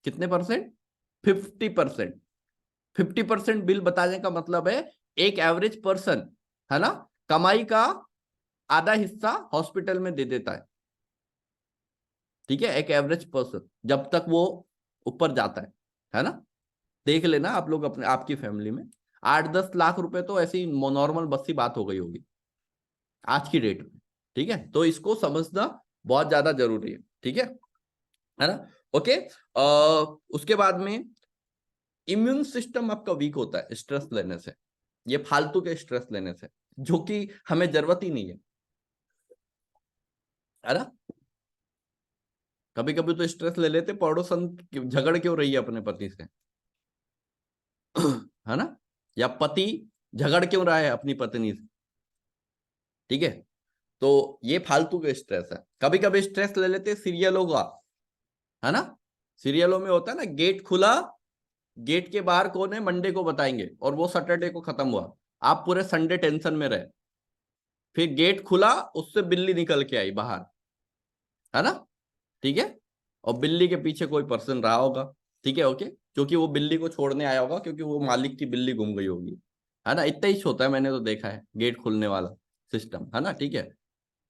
कितने परसेंट? 50%। 50% बिल बचाने का मतलब है एक एवरेज पर्सन, है ना, कमाई का आधा हिस्सा हॉस्पिटल में दे देता है। ठीक है, एक एवरेज पर्सन जब तक वो ऊपर जाता है ना। देख लेना आप लोग अपने आपकी फैमिली में 8-10 लाख रुपए तो ऐसी नॉर्मल बस की बात हो गई होगी आज की डेट में। ठीक है, तो इसको समझना बहुत ज्यादा जरूरी है। ठीक है ना, ओके। उसके बाद में इम्यून सिस्टम आपका वीक होता है स्ट्रेस लेने से, ये फालतू के स्ट्रेस लेने से, जो कि हमें जरूरत ही नहीं है ना। कभी कभी तो स्ट्रेस ले लेते, पड़ोसन झगड़ क्यों रही है अपने पति से, है ना, या पति झगड़ क्यों रहा है अपनी पत्नी से। ठीक है, तो ये फालतू के स्ट्रेस है। कभी कभी स्ट्रेस ले लेते सीरियलों का, है ना, सीरियलों में होता है ना, गेट खुला, गेट के बाहर कौन है मंडे को बताएंगे, और वो सैटरडे को खत्म हुआ, आप पूरे संडे टेंशन में रहे, फिर गेट खुला, उससे बिल्ली निकल के आई बाहर, है ना। ठीक है, और बिल्ली के पीछे कोई पर्सन रहा होगा। ठीक है, ओके, क्योंकि वो बिल्ली को छोड़ने आया होगा, क्योंकि वो मालिक की बिल्ली गुम गई होगी, है ना। इतना ही होता है, मैंने तो देखा है गेट खुलने वाला सिस्टम, है ना। ठीक है,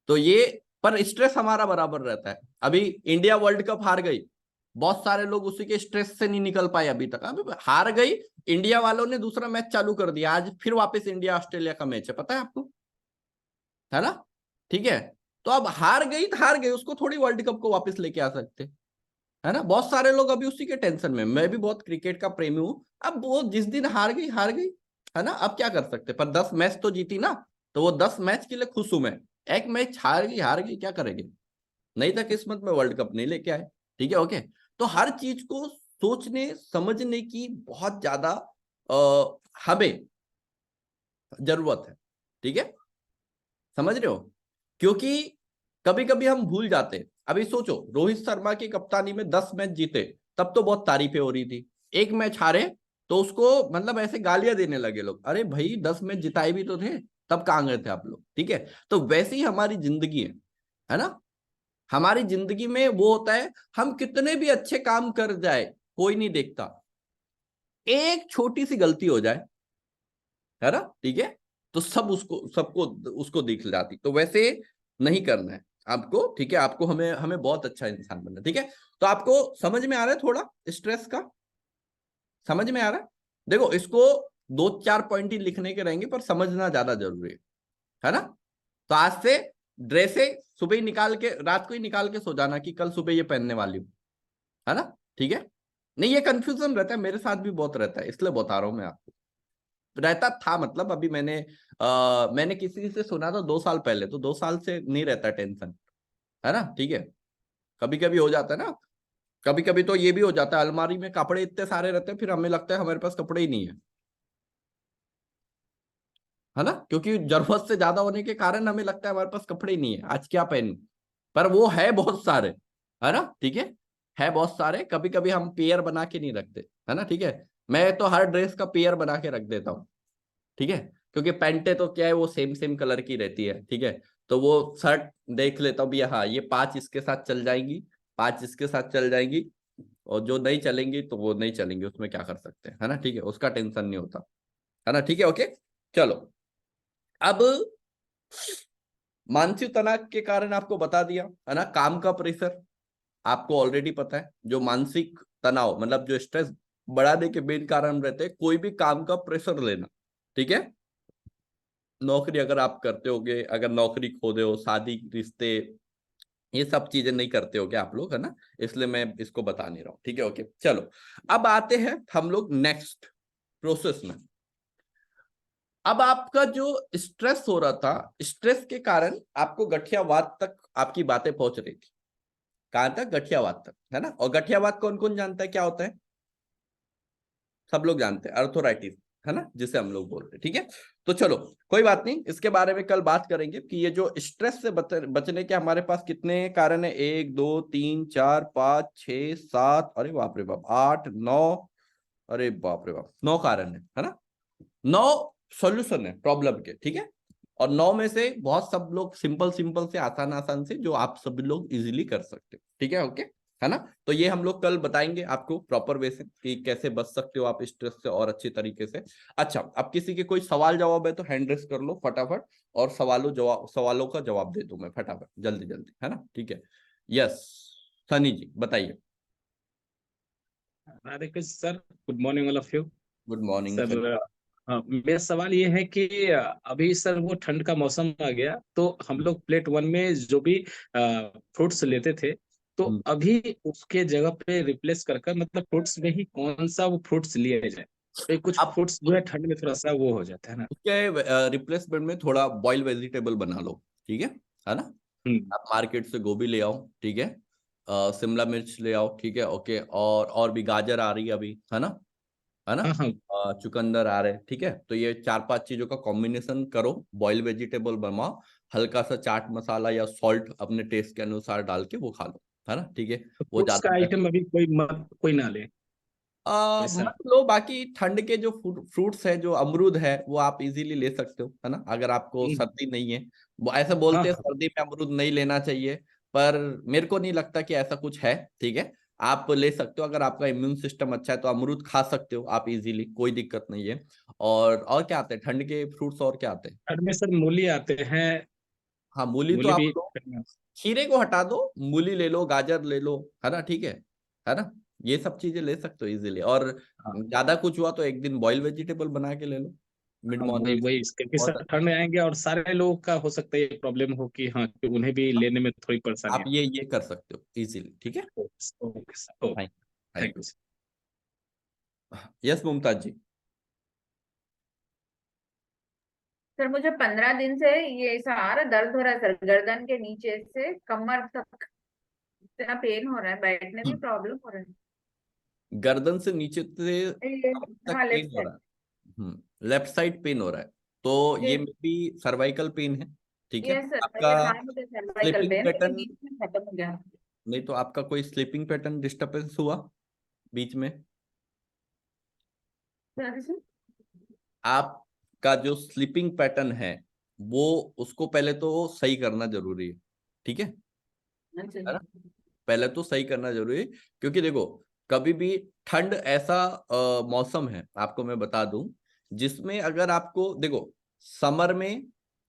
तो ये पर स्ट्रेस हमारा बराबर रहता है। अभी इंडिया वर्ल्ड कप हार गई, बहुत सारे लोग उसी के स्ट्रेस से नहीं निकल पाए अभी तक। अभी हार गई, इंडिया वालों ने दूसरा मैच चालू कर दिया, आज फिर वापस इंडिया ऑस्ट्रेलिया का मैच है, पता है आपको, है ना। ठीक है, तो अब हार गई तो हार गई, उसको थोड़ी वर्ल्ड कप को वापस लेके आ सकते, है ना। बहुत सारे लोग अभी उसी के टेंशन में, मैं भी बहुत क्रिकेट का प्रेमी हूं। अब वो जिस दिन हार गई, है ना, अब क्या कर सकते, पर 10 मैच तो जीती ना, तो वो 10 मैच के लिए खुश हूं मैं। एक मैच हार गई क्या करेंगे, नहीं था किस्मत में वर्ल्ड कप नहीं लेके आए। ठीक है, ओके। तो हर चीज को सोचने समझने की बहुत ज्यादा हमें जरूरत है। ठीक है, समझ रहे हो, क्योंकि कभी कभी हम भूल जाते हैं। अभी सोचो, रोहित शर्मा की कप्तानी में 10 मैच जीते, तब तो बहुत तारीफें हो रही थी। एक मैच हारे तो उसको मतलब ऐसे गालियां देने लगे लोग, अरे भाई 10 मैच जिताए भी तो थे, तब कहां गए थे आप लोग। ठीक है, तो वैसे ही हमारी जिंदगी है ना। हमारी जिंदगी में वो होता है, हम कितने भी अच्छे काम कर जाए कोई नहीं देखता, एक छोटी सी गलती हो जाए, है ना। ठीक है, तो सबको उसको दिख जाती, तो वैसे नहीं करना है। आपको, ठीक है, आपको हमें हमें बहुत अच्छा इंसान बनना, ठीक है। तो आपको समझ में आ रहा है थोड़ा स्ट्रेस का, समझ में आ रहा है? देखो इसको 2-4 पॉइंट ही लिखने के रहेंगे पर समझना ज्यादा जरूरी है ना। तो आज से ड्रेसें सुबह ही निकाल के, रात को ही निकाल के सो जाना कि कल सुबह ये पहनने वाली हूँ, है ना, ठीक है। नहीं ये कंफ्यूजन रहता है, मेरे साथ भी बहुत रहता है, इसलिए बता रहा हूं मैं आपको। रहता था मतलब, अभी मैंने किसी से सुना था 2 साल पहले, तो 2 साल से नहीं रहता टेंशन, है ना, ठीक है। कभी कभी हो जाता है ना, कभी कभी तो ये भी हो जाता है अलमारी में कपड़े इतने सारे रहते हैं, फिर हमें लगता है हमारे पास कपड़े ही नहीं है ना, क्योंकि जरूरत से ज्यादा होने के कारण हमें लगता है हमारे पास कपड़े ही नहीं है, आज क्या पहनूं। पर वो है बहुत सारे, है ना, ठीक है बहुत सारे। कभी कभी हम पेयर बना के नहीं रखते, है ना, ठीक है। मैं तो हर ड्रेस का पेयर बना के रख देता हूँ, ठीक है, क्योंकि पैंटे तो क्या है वो सेम सेम कलर की रहती है, ठीक है। तो वो शर्ट देख लेता हूँ भी, हाँ ये 5 इसके साथ चल जाएंगी, 5 इसके साथ चल जाएंगी, और जो नहीं चलेंगी तो वो नहीं चलेंगी, उसमें क्या कर सकते हैं, है ना, ठीक है, उसका टेंशन नहीं होता, है ना, ठीक है, ओके। चलो अब मानसिक तनाव के कारण आपको बता दिया, है ना, काम का प्रेशर आपको ऑलरेडी पता है, जो मानसिक तनाव मतलब जो स्ट्रेस बढ़ाने के मेन कारण रहते हैं, कोई भी काम का प्रेशर लेना, ठीक है। नौकरी अगर आप करते होगे, अगर नौकरी खो दे हो, शादी रिश्ते, ये सब चीजें नहीं करते होगे आप लोग, है ना, इसलिए मैं इसको बता नहीं रहा हूं, ठीक है, ओके। चलो अब आते हैं हम लोग नेक्स्ट प्रोसेस में। अब आपका जो स्ट्रेस हो रहा था, स्ट्रेस के कारण आपको गठियावात तक आपकी बातें पहुंच रही थी, कहां तक? गठियावात तक, है ना। और गठियावात कौन कौन जानता है क्या होता है? सब लोग जानते हैं, अर्थोराइटिस, है ना, जिसे हम लोग बोलते हैं, ठीक है। तो चलो कोई बात नहीं, इसके बारे में कल बात करेंगे कि ये जो स्ट्रेस से बचने के हमारे पास कितने कारण है, 1 2 3 4 5 6 7, अरे बाप रे बाप, 8 9, अरे बाप रे बाप, 9 कारण है ना, 9 सॉल्यूशन है प्रॉब्लम के, ठीक है। और 9 में से बहुत सब लोग सिंपल सिंपल से, आसान आसान से, जो आप सभी लोग इजीली कर सकते हो, ठीक है, ओके, है ना। तो ये हम लोग कल बताएंगे आपको प्रॉपर वे से कि कैसे बच सकते हो आप स्ट्रेस से और अच्छी तरीके से। अच्छा, अब किसी के कोई सवाल जवाब है तो हैंड रेस कर लो फटाफट, और सवालों का जवाब दे दूं मैं फटाफट, जल्दी जल्दी, है ना, ठीक है। यस सनी जी बताइए। Radhe Krishna sir, good morning all of you. Good morning sir Sunny. मेरा सवाल ये है कि अभी सर वो ठंड का मौसम आ गया, तो हम लोग प्लेट 1 में जो भी फ्रूट्स लेते थे, तो हम्म। अभी उसके जगह पे रिप्लेस कर कर, मतलब फ्रूट्स में ही कौन सा वो फ्रूट्स लिए जाए, तो कुछ अब फ्रूट्स जो है ठंड में थोड़ा सा वो हो जाता है ना। उसके रिप्लेसमेंट में थोड़ा बॉइल वेजिटेबल बना लो, ठीक है ना। हम्म। आप मार्केट से गोभी ले आओ, ठीक है, शिमला मिर्च ले आओ, ठीक है, ओके, और भी गाजर आ रही है अभी, है ना, हाँ हाँ। चुकंदर आ रहे हैं, ठीक है। तो ये 4-5 चीजों का कॉम्बिनेशन करो, बॉइल वेजिटेबल बनाओ, हल्का सा चाट मसाला या सॉल्ट अपने टेस्ट के अनुसार डाल के वो खा लो, है ना, ठीक है। तो वो फ्रूट्स ज्यादा का बेस्ट। आइटम अभी कोई ना ले ऐसा। मत लो, बाकी ठंड के जो फ्रूट्स है, जो अमरूद है वो आप इजीली ले सकते हो, है ना, अगर आपको सर्दी नहीं है। वो ऐसे हाँ बोलते हैं हाँ। सर्दी में अमरूद नहीं लेना चाहिए, पर मेरे को नहीं लगता कि ऐसा कुछ है, ठीक है। आप ले सकते हो, अगर आपका इम्यून सिस्टम अच्छा है तो अमरूद खा सकते हो आप इजीली, कोई दिक्कत नहीं है। और क्या आते हैं ठंड के फ्रूट्स, और क्या आते हैं? ठंड में सर मूली आते हैं। हाँ मूली तो मूली आप भी। लो, खीरे को हटा दो, मूली ले लो, गाजर ले लो, है ना, ठीक है ना, ये सब चीजें ले सकते हो इजीली। और हाँ ज्यादा कुछ हुआ तो एक दिन बॉइल वेजिटेबल बना के ले लो मिड हाँ, वही मॉर्निंग। वही क्योंकि बहुत सर अच्छा। ठंड में आएंगे और सारे लोगों का हो सकता है ये प्रॉब्लम हो कि हाँ, कि उन्हें भी लेने में थोड़ी परेशानी आप ये कर सकते हो इजीली, ठीक है। हो। Okay sir, okay. Thank thank thank you. You sir. Yes Mumtaz ji. Sir मुझे 15 दिन से ये सारा दर्द हो रहा है सर, गर्दन के नीचे से कमर तक इतना पेन हो रहा है, बैठने में प्रॉब्लम हो रहा गर्दन से नीचे से है ये। कमर तक हाँ पेन लेफ्ट हो साइड। रहा है, लेफ्ट साइड पेन हो रहा है, तो जी। ये मे बी सर्वाइकल पेन है, ठीक है। यस सर, आपका ये था मुझे सर्वाइकल स्लीपिंग पेन, लेकिन पैटर्न, बीच में खत्म हो गया। नहीं तो आपका कोई स्लीपिंग पैटर्न डिस्टर्बेंस हुआ बीच में? Sir sir? आपका जो स्लीपिंग पैटर्न है वो, उसको पहले तो सही करना जरूरी है, ठीक अच्छा है जी। ना, पहले तो सही करना जरूरी है। क्योंकि देखो कभी भी ठंड ऐसा मौसम है, आपको मैं बता दूं, जिसमें अगर आपको देखो समर में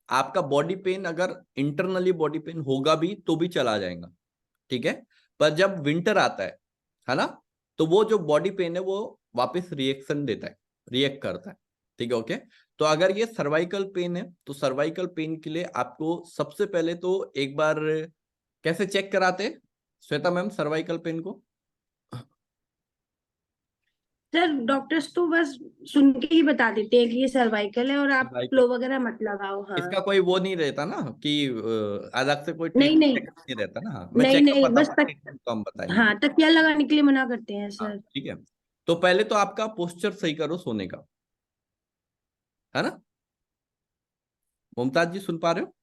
आपका बॉडी पेन अगर इंटरनली बॉडी पेन होगा भी तो भी चला जाएगा, ठीक है। पर जब विंटर आता है ना, तो वो जो बॉडी पेन है वो वापस रिएक्शन देता है, रिएक्ट करता है, ठीक है, ओके। तो अगर ये सर्वाइकल पेन है तो सर्वाइकल पेन के लिए आपको सबसे पहले तो एक बार कैसे चेक कराते हैं श्वेता मैम सर्वाइकल पेन को? सर डॉक्टर्स तो बस सुन के ही बता देते हैं कि ये सर्वाइकल है और आप Cervical। फ्लो वगैरह मत लगाओ। हाँ इसका कोई वो नहीं रहता ना कि अलग से कोई नहीं नहीं ट्रीटमेंट नहीं रहता ना? हाँ, मैं नहीं चेकअप नहीं, बस बताऊंगा, तक ट्रीटमेंट तो हम बताएंगे। हाँ तकिया लगाने के लिए मना करते हैं हाँ सर। ठीक है। तो पहले तो आपका पोस्चर सही करो सोने का, है ना? मुमताज जी सुन पा रहे हो?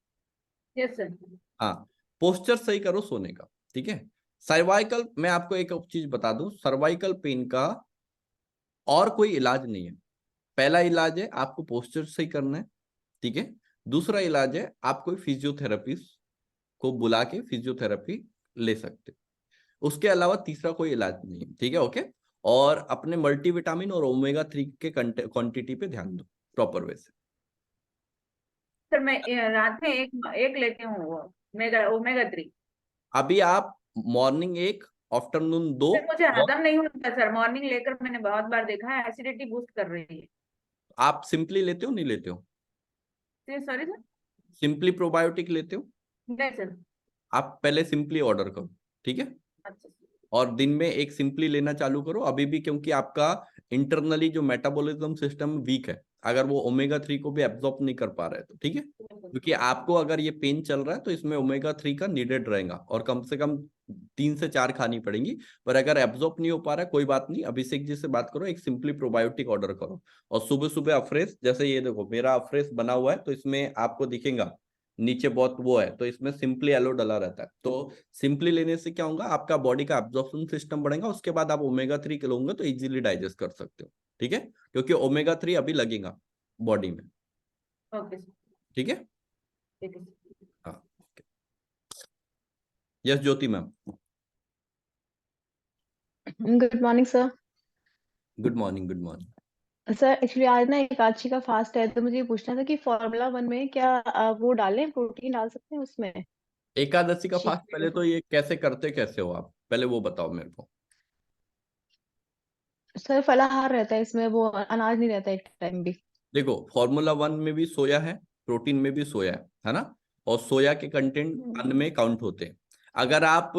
Yes sir. हाँ, पोस्चर सही करो सोने का, ठीक है। सर्वाइकल, मैं आपको एक चीज बता दूं, सर्वाइकल पेन का और कोई इलाज नहीं है। पहला इलाज है आपको पोस्चर सही करना है, ठीक है। दूसरा इलाज है आप कोई फिजियोथेरेपिस्ट को बुला के फिजियोथेरेपी ले सकते हो। उसके अलावा तीसरा कोई इलाज नहीं है, ठीक है, ओके। और अपने मल्टीविटामिन और ओमेगा 3 के क्वांटिटी पे ध्यान दो प्रॉपर वे से। सर मैं रात में एक लेती हूँ वो ओमेगा 3। अभी आप मॉर्निंग 1, आफ्टरनून 2। सर मुझे हजम नहीं होता सर, मॉर्निंग लेकर मैंने बहुत बार देखा है, एसिडिटी बूस्ट कर रही है। आप सिंपली लेते हो नहीं लेते हो? Sorry sir. सिंपली प्रोबायोटिक लेते हो? नहीं सर। आप पहले सिंपली ऑर्डर करो, ठीक है। अच्छा और दिन में एक सिंपली लेना चालू करो अभी भी, क्योंकि आपका इंटरनली जो मेटाबॉलिज्म सिस्टम वीक है, अगर वो ओमेगा 3 को भी एब्जॉर्ब नहीं कर पा रहे तो, ठीक है। क्योंकि आपको अगर ये पेन चल रहा है तो इसमें ओमेगा 3 का नीडेड रहेगा और कम से कम 3 से 4 खानी पड़ेंगी। पर अगर एब्जॉर्ब नहीं हो पा रहा है कोई बात नहीं, अभिषेक जी से बात करो, एक सिंपली प्रोबायोटिक ऑर्डर करो। और सुबह सुबह अफ्रेश, जैसे ये देखो मेरा अफ्रेश बना हुआ है तो इसमें आपको दिखेगा नीचे बहुत वो है, तो इसमें सिंपली एलो डला रहता है। तो सिंपली लेने से क्या होगा, आपका बॉडी का एब्जॉर्प्शन सिस्टम बढ़ेगा, उसके बाद आप ओमेगा 3 के लोगे तो इजीली डाइजेस्ट कर सकते हो, ठीक है। क्योंकि ओमेगा 3 अभी लगेगा बॉडी में, ओके सर। ठीक है। ठीक है। हाँ, yes Jyoti ma'am. Good morning sir. Good morning, good morning. Sir actually आज ना एकादशी का फास्ट है, तो मुझे ये पूछना था कि फॉर्मूला 1 में क्या वो डालें, प्रोटीन डाल सकते हैं उसमें? एकादशी का फास्ट, शीट पहले तो ये कैसे करते कैसे हो आप, पहले वो बताओ मेरे को। सर फलाहार रहता है इसमें, वो अनाज नहीं रहता एक टाइम भी। देखो फॉर्मूला 1 में भी सोया है, प्रोटीन में भी सोया है ना। और सोया के कंटेंट अन्न में काउंट होते हैं। अगर आप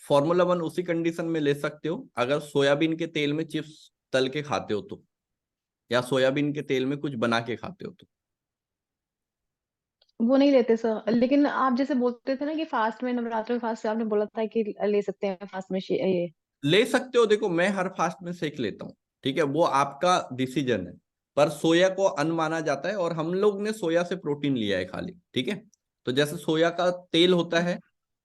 फॉर्मूला 1 उसी कंडीशन में ले सकते हो अगर सोयाबीन के तेल में चिप्स तल के खाते हो तो, या सोयाबीन के तेल में कुछ बना के खाते हो तो। वो नहीं लेते सर, लेकिन आप जैसे बोलते थे ना कि फास्ट में, नवरात्र में फास्ट, आपने बोला था कि ले सकते हैं फास्ट में ये। ले सकते हो, देखो मैं हर फास्ट में सेक लेता हूँ, ठीक है, वो आपका डिसीजन है। पर सोया को अन्न माना जाता है और हम लोग ने सोया से प्रोटीन लिया है खाली, ठीक है। तो जैसे सोया का तेल होता है,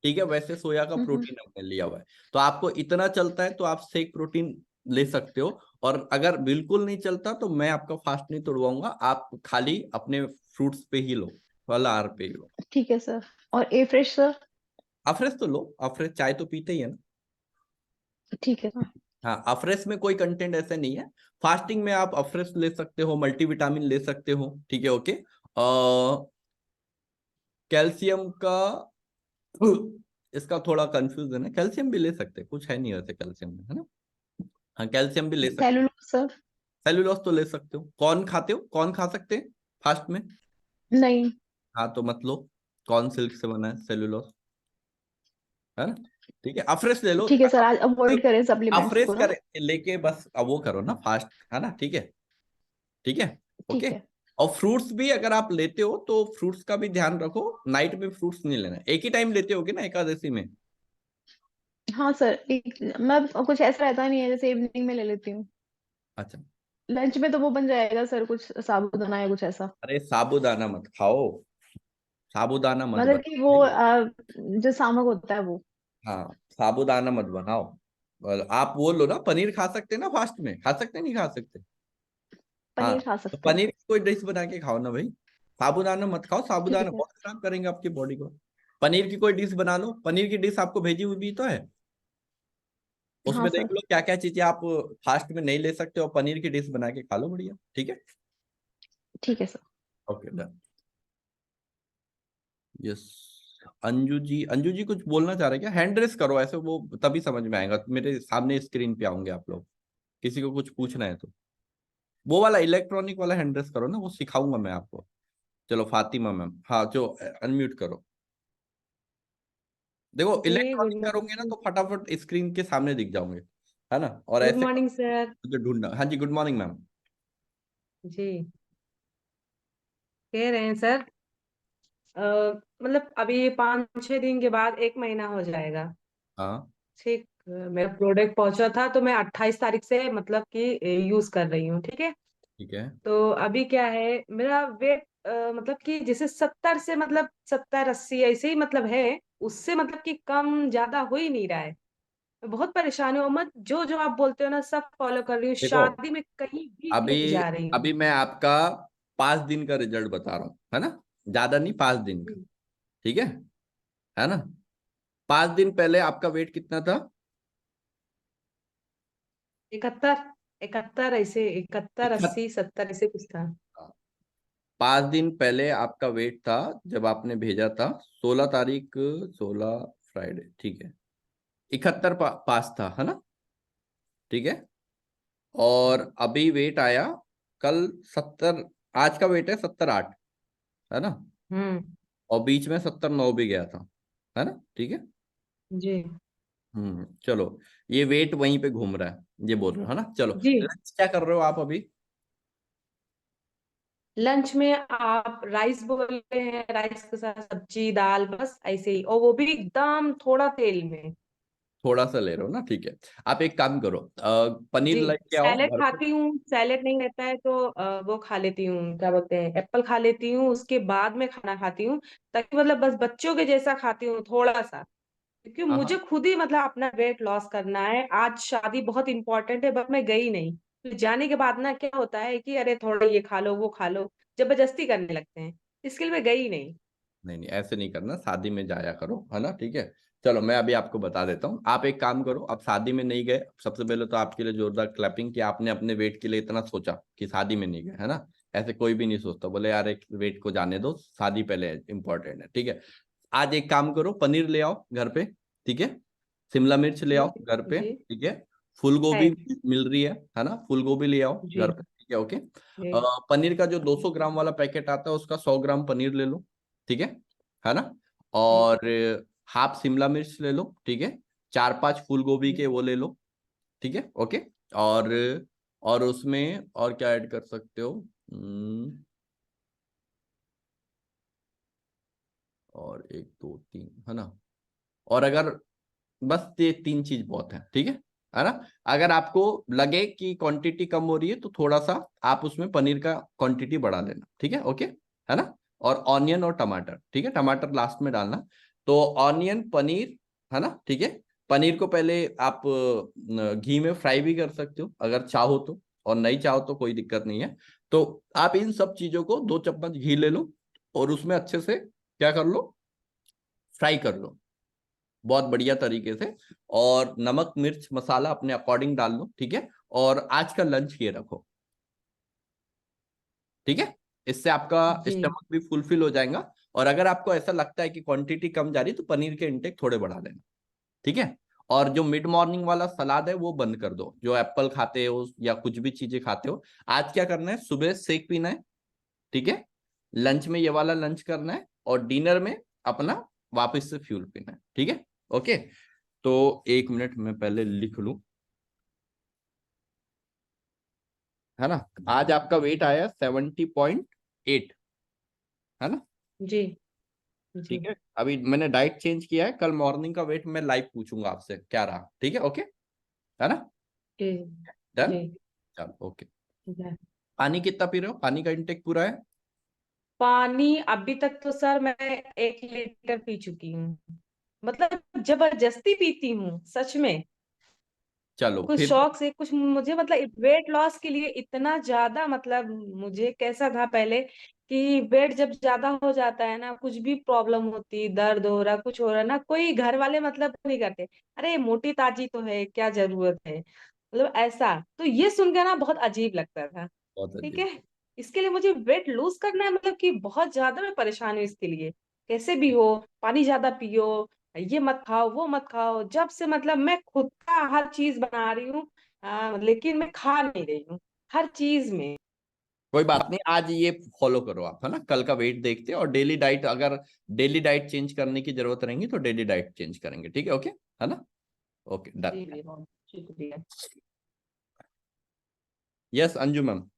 ठीक है, वैसे सोया का प्रोटीन हमने लिया हुआ है। तो आपको इतना चलता है तो आप सेक प्रोटीन ले सकते हो। और अगर बिल्कुल नहीं चलता तो मैं आपका फास्ट नहीं तोड़वाऊंगा, आप खाली अपने फ्रूट्स पे ही लो, फलाहार पे ही लो। ठीक है सर। और ए फ्रेश सर? अफ्रेश तो लो, अफ्रेश चाय तो पीते ही है ना। ठीक है सर। हाँ, अफ्रेश में कोई कंटेंट ऐसे नहीं है। फास्टिंग में आप अफ्रेश ले सकते हो, मल्टीविटामिन ले सकते हो, ठीक है, ओके। कैल्शियम का इसका थोड़ा कंफ्यूजन है, कैल्शियम भी ले सकते हैं, कुछ है नहीं वैसे कैल्शियम में, है ना। हाँ, कैल्शियम भी ले सकते हो। Cellulose sir? सेलुलोज तो ले सकते हो। कॉर्न खाते हो? कॉर्न खा सकते हैं फास्ट में? नहीं। हाँ तो मत लो, कॉर्न सिल्क से बना है सेलुलोज, है ना। ठीक है, अफ्रेश ले लो। ठीक है सर, आज अवॉइड करें सप्लीमेंट्स अफ्रेश को ना। कर लेके बस अब वो करो ना फास्ट, है ना, ठीक है, ठीक है, ठीक ओके। है। और फ्रूट्स भी अगर आप लेते हो तो फ्रूट्स का भी ध्यान रखो, नाइट में फ्रूट्स नहीं लेना। एक ही टाइम लेते होगे ना एकादशी में? हाँ सर, मैं कुछ ऐसा रहता नहीं है, जैसे इवनिंग में ले लेती हूँ। अच्छा, लंच में तो वो बन जाएगा सर, कुछ साबूदाना या कुछ ऐसा। अरे साबूदाना मत खाओ, साबूदाना मत मतलब कि वो बनाओ। जो सामक होता है वो। हाँ, साबूदाना मत बनाओ। और आप वो लो ना, पनीर खा सकते हैं ना फास्ट में, खा सकते हैं नहीं खा सकते? हाँ, पनीर खा तो सकते हैं। पनीर की कोई डिश बना के खाओ ना भाई। साबूदाना मत खाओ, साबूदाना ठीक है। बहुत खराब करेंगे आपकी बॉडी को। पनीर की कोई डिश बना लो, पनीर की डिश आपको भेजी हुई भी तो है, हाँ उसमें देख सर। लो क्या क्या चीजें आप फास्ट में नहीं ले सकते हो, पनीर की डिश बना के खा लो बढ़िया, ठीक है। ठीक है सर। Okay done. Yes, Anju ji कुछ बोलना चाह रहे हैं क्या? हैंड रेस करो, ऐसे वो तभी समझ में आएगा। मेरे सामने स्क्रीन पे आऊंगे आप लोग, किसी को कुछ पूछना है तो वो वाला इलेक्ट्रॉनिक वाला हैंड रेस करो ना, वो सिखाऊंगा मैं आपको। चलो फातिमा मैम, हाँ जो अनम्यूट करो। देखो जी गुड इलेक्ट्रॉनिक करोगे ना मॉर्निंग। तो फटाफट स्क्रीन के सामने दिख जाओगे, है ना? और गुड ऐसे मॉर्निंग सर। तो ढूंढना। हाँ जी, गुड मॉर्निंग मैम। जी कह रहे हैं सर, मतलब अभी 5-6 दिन के बाद 1 महीना हो जाएगा। हाँ ठीक, मेरा प्रोडक्ट पहुंचा था तो मैं 28 तारीख से मतलब कि यूज कर रही हूँ, ठीक है। ठीक है। तो अभी क्या है, मेरा वेट मतलब कि जैसे 70 से मतलब 70-80 ऐसे ही मतलब है, उससे मतलब कि कम ज्यादा हो ही नहीं रहा है। मैं बहुत परेशान हूँ, मत जो जो आप बोलते हो ना सब फॉलो कर रही हूँ, देखो शादी में कहीं भी अभी नहीं जा रही हूँ। अभी मैं आपका 5 दिन का रिजल्ट बता रहा हूँ, है ना? ज्यादा नहीं, 5 दिन का। ठीक है ना? 5 दिन पहले आपका वेट कितना था? 71, 71 ऐसे, 71, 71। 80, 70 ऐसे कुछ था। 5 दिन पहले आपका वेट था जब आपने भेजा था, 16 तारीख, 16 फ्राइडे, ठीक है, 71 पास था, है ना? ठीक है। और अभी वेट आया कल 70, आज का वेट है 70.8, है ना? हम्म। और बीच में 70.9 भी गया था, है ना? ठीक है। जी। चलो, ये वेट वहीं पे घूम रहा है, ये बोल रहे हो, है ना? चलो, जी। लंच क्या कर रहे हो आप अभी? लंच में आप राइस बोल रहे हैं, राइस के साथ सब्जी दाल बस ऐसे ही, और वो भी एकदम थोड़ा तेल में। थोड़ा सा ले रहे हो ना, ठीक है। आप एक काम करो, पनीर जी, लेके आओ सैलेड घर पे। खाती हूँ, सैलेड नहीं रहता है तो वो खा लेती हूँ, क्या बोलते हैं, एप्पल खा लेती हूँ, उसके बाद में खाना खाती हूँ, ताकि मतलब बस बच्चों के जैसा खाती हूँ थोड़ा सा, क्योंकि हाँ मुझे हाँ, खुद ही मतलब अपना वेट लॉस करना है। आज शादी बहुत इंपॉर्टेंट है बट मैं गई नहीं। फिर जाने के बाद ना क्या होता है कि अरे थोड़ा ये खा लो वो खा लो, जबरदस्ती करने लगते हैं, इसके लिए मैं गई नहीं। नहीं नहीं, ऐसे नहीं करना, शादी में जाया करो, है ना? ठीक है। चलो मैं अभी आपको बता देता हूँ। आप एक काम करो, आप शादी में नहीं गए, सबसे पहले तो आपके लिए जोरदार क्लैपिंग कि आपने अपने वेट के लिए इतना सोचा कि शादी में नहीं गए, है ना? ऐसे कोई भी नहीं सोचता, बोले यार एक वेट को जाने दो, शादी पहले इंपॉर्टेंट है, ठीक है। आज एक काम करो, पनीर ले आओ घर पे, ठीक है। शिमला मिर्च ले जी। आओ घर पे, जी। ठीक है। फूल है। गोभी मिल रही है ना? फूल गोभी ले आओ जी। घर पे, ठीक है, ओके। जी। पनीर का जो 200 ग्राम वाला पैकेट आता है उसका 100 ग्राम पनीर ले लो, ठीक है ना? जी। और हाफ शिमला मिर्च ले लो, ठीक है। 4-5 फूल गोभी के वो ले लो, ठीक है, ओके। और और उसमें और क्या ऐड कर सकते हो? और 1 2 3, है ना? और अगर बस ये 3 चीज बहुत है, ठीक है ना? अगर आपको लगे कि क्वांटिटी कम हो रही है तो थोड़ा सा आप उसमें पनीर का क्वांटिटी बढ़ा लेना, ठीक है, ओके, है ना? और ऑनियन और टमाटर, ठीक है, टमाटर लास्ट में डालना। तो ऑनियन पनीर, है ना? ठीक है। पनीर को पहले आप घी में फ्राई भी कर सकते हो अगर चाहो तो, और नहीं चाहो तो कोई दिक्कत नहीं है। तो आप इन सब चीजों को 2 चम्मच घी ले लो और उसमें अच्छे से क्या कर लो, फ्राई कर लो, बहुत बढ़िया तरीके से। और नमक मिर्च मसाला अपने अकॉर्डिंग डाल लो, ठीक है। और आज का लंच ये रखो, ठीक है। इससे आपका जी। स्टमक भी फुलफिल हो जाएगा। और अगर आपको ऐसा लगता है कि क्वांटिटी कम जा रही है तो पनीर के इंटेक थोड़े बढ़ा देना, ठीक है। और जो मिड मॉर्निंग वाला सलाद है वो बंद कर दो, जो एप्पल खाते हो या कुछ भी चीजें खाते हो। आज क्या करना है, सुबह शेक पीना है, ठीक है। लंच में ये वाला लंच करना है और डिनर में अपना वापस से फ्यूल पीना है, ठीक है, ओके। तो 1 मिनट में पहले लिख लूं, है ना? आज आपका वेट आया 70.8, है ना? जी। ठीक जी। है। अभी मैंने डाइट चेंज किया है, कल मॉर्निंग का वेट मैं लाइव पूछूंगा आपसे क्या रहा, ठीक है, ओके, है ना? जी। डन। जी। चलो, ओके। जी। पानी कितना पी रहे हो? पानी का इंटेक पूरा है? पानी अभी तक तो सर मैं 1 लीटर पी चुकी हूँ, मतलब जबरदस्ती पीती हूँ सच में, चलो कुछ फिर तो, शौक से, कुछ मुझे मतलब वेट लॉस के लिए इतना ज्यादा, मतलब मुझे कैसा था पहले कि वेट जब ज्यादा हो जाता है ना, कुछ भी प्रॉब्लम होती, दर्द हो रहा कुछ हो रहा ना, कोई घर वाले मतलब नहीं करते, अरे मोटी ताजी तो है क्या जरूरत है, मतलब ऐसा, तो ये सुन के ना बहुत अजीब लगता था। बहुत ठीक अजीब। है। इसके लिए मुझे वेट लूज करना है, मतलब कि बहुत ज्यादा मैं परेशान हूँ इसके लिए। कैसे भी हो, पानी ज्यादा पियो, ये मत खाओ वो मत खाओ। जब से मतलब मैं खुद का हर चीज बना रही हूँ, लेकिन मैं खा नहीं रही हूँ हर चीज में। कोई बात नहीं, आज ये फॉलो करो आप, है ना, कल का वेट देखते हैं और डेली डाइट, अगर डेली डाइट चेंज करने की जरूरत रहेगी तो डेली डाइट चेंज करेंगे, ठीक है? ओके, है ना? ओके, जी डन। जी बहुत शुक्रिया। Yes Anju ma'am.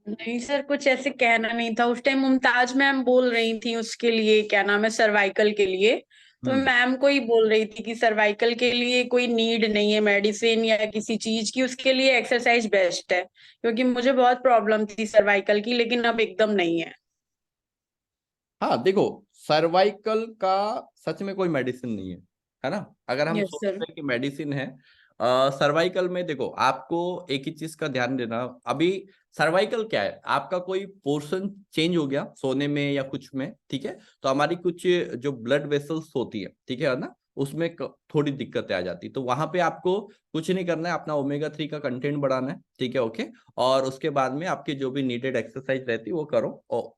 नहीं सर, कुछ ऐसे कहना नहीं था। उस टाइम मुमताज मैम बोल रही थी उसके लिए, क्या नाम है, सर्वाइकल के लिए। तो मैम को ही बोल रही थी कि सर्वाइकल के लिए कोई नीड नहीं है मेडिसिन या किसी चीज की, उसके लिए एक्सरसाइज बेस्ट है। क्योंकि मुझे बहुत प्रॉब्लम थी सर्वाइकल की, लेकिन अब एकदम नहीं है। हाँ देखो, सर्वाइकल का सच में कोई मेडिसिन नहीं है ना? अगर हम यस सोचते सर। हैं कि मेडिसिन है सर्वाइकल में, देखो आपको एक ही चीज का ध्यान देना। अभी सर्वाइकल क्या है, आपका कोई पोर्शन चेंज हो गया सोने में या कुछ में, ठीक है, तो हमारी कुछ जो ब्लड वेसल्स होती है, ठीक है ना, उसमें थोड़ी दिक्कतें आ जाती, तो वहां पे आपको कुछ नहीं करना है, अपना ओमेगा 3 का कंटेंट बढ़ाना है, ठीक है? ओके, और उसके बाद में आपकी जो भी नीडेड एक्सरसाइज रहती है वो करो,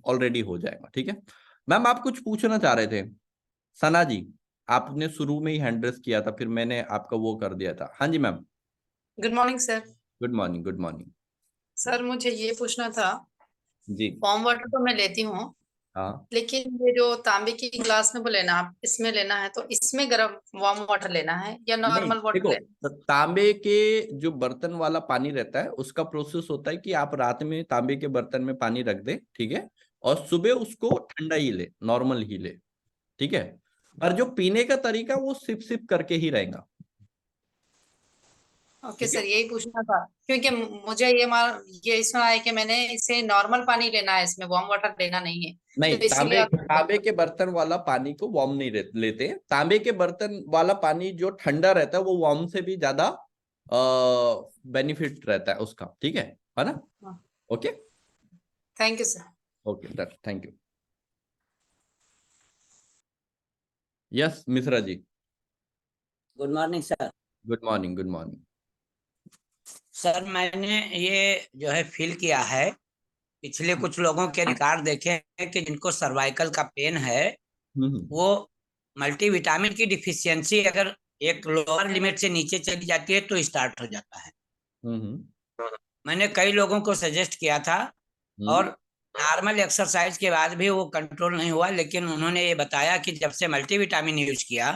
ऑलरेडी हो जाएगा, ठीक है? मैम आप कुछ पूछना चाह रहे थे? सना जी, आपने शुरू में ही हैंड रेस किया था, फिर मैंने आपका वो कर दिया था। हाँ जी ma'am. Good morning sir. Good morning, good morning. Sir मुझे ये पूछना था, जी। वार्म वाटर तो मैं लेती हूँ, हाँ लेकिन ये जो तांबे की गिलास में वो लेना, आप इसमें लेना है तो इसमें गर्म वार्म वाटर लेना है या नहीं, नॉर्मल वाटर देखो, लेना तांबे के जो बर्तन वाला पानी रहता है उसका प्रोसेस होता है कि आप रात में तांबे के बर्तन में पानी रख दे, ठीक है, और सुबह उसको ठंडा ही ले, नॉर्मल ही ले, ठीक है? पर जो पीने का तरीका वो सिप सिप करके ही रहेगा। है? ओके ठीक है, सर, यही पूछना था क्योंकि मुझे ये सुना है कि मैंने इसे नॉर्मल पानी लेना है, इसमें वार्म वाटर लेना नहीं है, नहीं, तो इसीलिए तांबे आप तांबे के बर्तन वाला पानी को वार्म नहीं लेते हैं। तांबे के बर्तन वाला पानी जो ठंडा रहता है वो वार्म से भी ज्यादा बेनिफिट रहता है उसका, ठीक है ना? Okay, thank you sir. Okay, thank you. Yes Mishra ji. Good morning sir. Good morning, good morning. Sir मैंने ये जो है फील किया है, पिछले कुछ लोगों के रिकॉर्ड देखे हैं कि जिनको सर्वाइकल का पेन है वो मल्टीविटामिन की डिफिशियंसी अगर एक लोअर लिमिट से नीचे चली जाती है तो स्टार्ट हो जाता है। मैंने कई लोगों को सजेस्ट किया था और नॉर्मल एक्सरसाइज के बाद भी वो कंट्रोल नहीं हुआ, लेकिन उन्होंने ये बताया कि जब से मल्टीविटामिन यूज किया,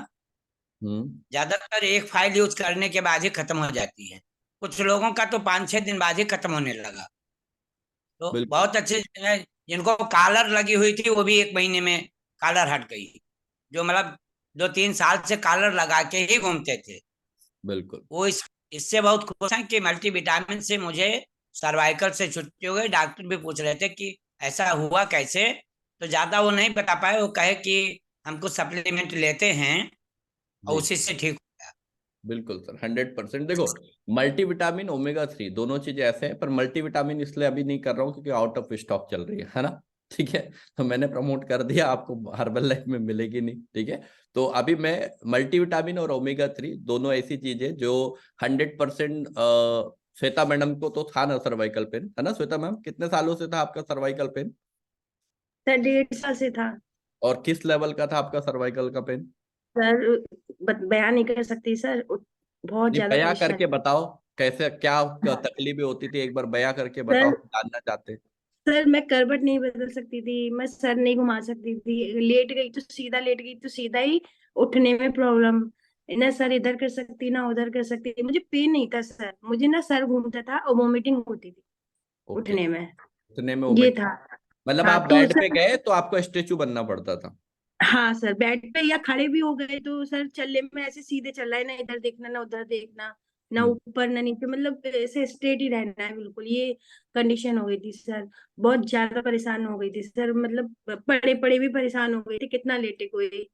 ज्यादातर एक फाइल यूज करने के बाद ही खत्म हो जाती है, कुछ लोगों का तो 5-6 दिन बाद ही खत्म होने लगा। तो बहुत अच्छे हैं, जिनको कॉलर लगी हुई थी वो भी 1 महीने में कॉलर हट गई, जो मतलब 2-3 साल से कॉलर लगा के ही घूमते थे, बिल्कुल वो इससे बहुत खुश हैं कि मल्टीविटामिन से मुझे सर्वाइकल से छुट्टी हो गई। डॉक्टर भी पूछ रहे थे कि ऐसा हुआ कैसे, तो ज्यादा वो नहीं बता पाए, वो कहे कि हम कुछ सप्लीमेंट लेते हैं और उसी से ठीक हो गया। बिल्कुल सर, 100%। देखो, मल्टीविटामिन ओमेगा 3 दोनों चीजें ऐसे हैं, पर मल्टीविटामिन इसलिए अभी नहीं कर रहा हूँ क्योंकि आउट ऑफ स्टॉक चल रही है ना, ठीक है? तो मैंने प्रमोट कर दिया, आपको हर्बल लाइफ में मिलेगी नहीं, ठीक है? तो अभी मैं मल्टीविटामिन और ओमेगा 3 दोनों ऐसी चीज है जो 100%। श्वेता मैडम को तो था ना सर्वाइकल पेन, है ना श्वेता मैम? कितने सालों से था आपका सर्वाइकल पेन? सर 1.5 साल से था। और किस लेवल का था आपका सर्वाइकल का पेन? सर बयान नहीं कर सकती सर, बहुत नहीं, ज्यादा बयां परेशान। करके बताओ, कैसे क्या तकलीफें होती थी, एक बार बयां करके बताओ, सर, हम जानना चाहते हैं। सर मैं करवट नहीं बदल सकती थी, मैं सर नहीं घुमा सकती थी, लेट गई तो सीधा, लेट गई तो सीधा ही, उठने में प्रॉब्लम, ना सर इधर कर सकती ना उधर कर सकती थी। मुझे पेन नहीं था सर, मुझे ना सर घूमता था और वोमिटिंग होती थी उठने में, उठने में ये वोमिट, था। मतलब हाँ आप तो बेड पे सर, गए तो आपको स्टेचू बनना पड़ता था? हाँ सर बेड पे या खड़े भी हो गए तो सर चलने में ऐसे सीधे चल रहा है, ना इधर देखना ना उधर देखना, ना ऊपर ना नीचे, मतलब ऐसे स्ट्रेट ही रहना है बिल्कुल, ये कंडीशन हो गई थी सर। बहुत ज्यादा परेशान हो गई थी सर, मतलब पड़े पड़े भी परेशान हो गई थी, कितना लेटे कोई।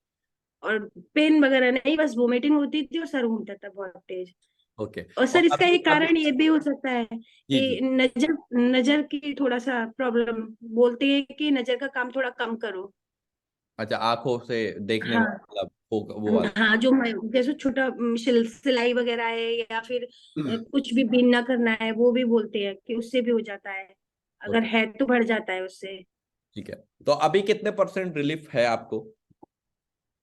और पेन वगैरह नहीं, बस वोमिटिंग होती थी और सर घूमता था बहुत तेज। ओके, और सर इसका अभी एक कारण ये भी हो सकता है जी कि नजर, नजर की थोड़ा सा प्रॉब्लम, बोलते हैं कि नजर का काम थोड़ा कम करो। अच्छा, आंखों से देखने में हाँ मतलब वो वाला। हाँ, जो जैसे छोटा सिलाई वगैरह है या फिर कुछ भी बिनना करना है, वो भी बोलते हैं कि उससे भी हो जाता है, अगर ओके, है तो बढ़ जाता है उससे। ठीक है। तो अभी कितने % रिलीफ है आपको?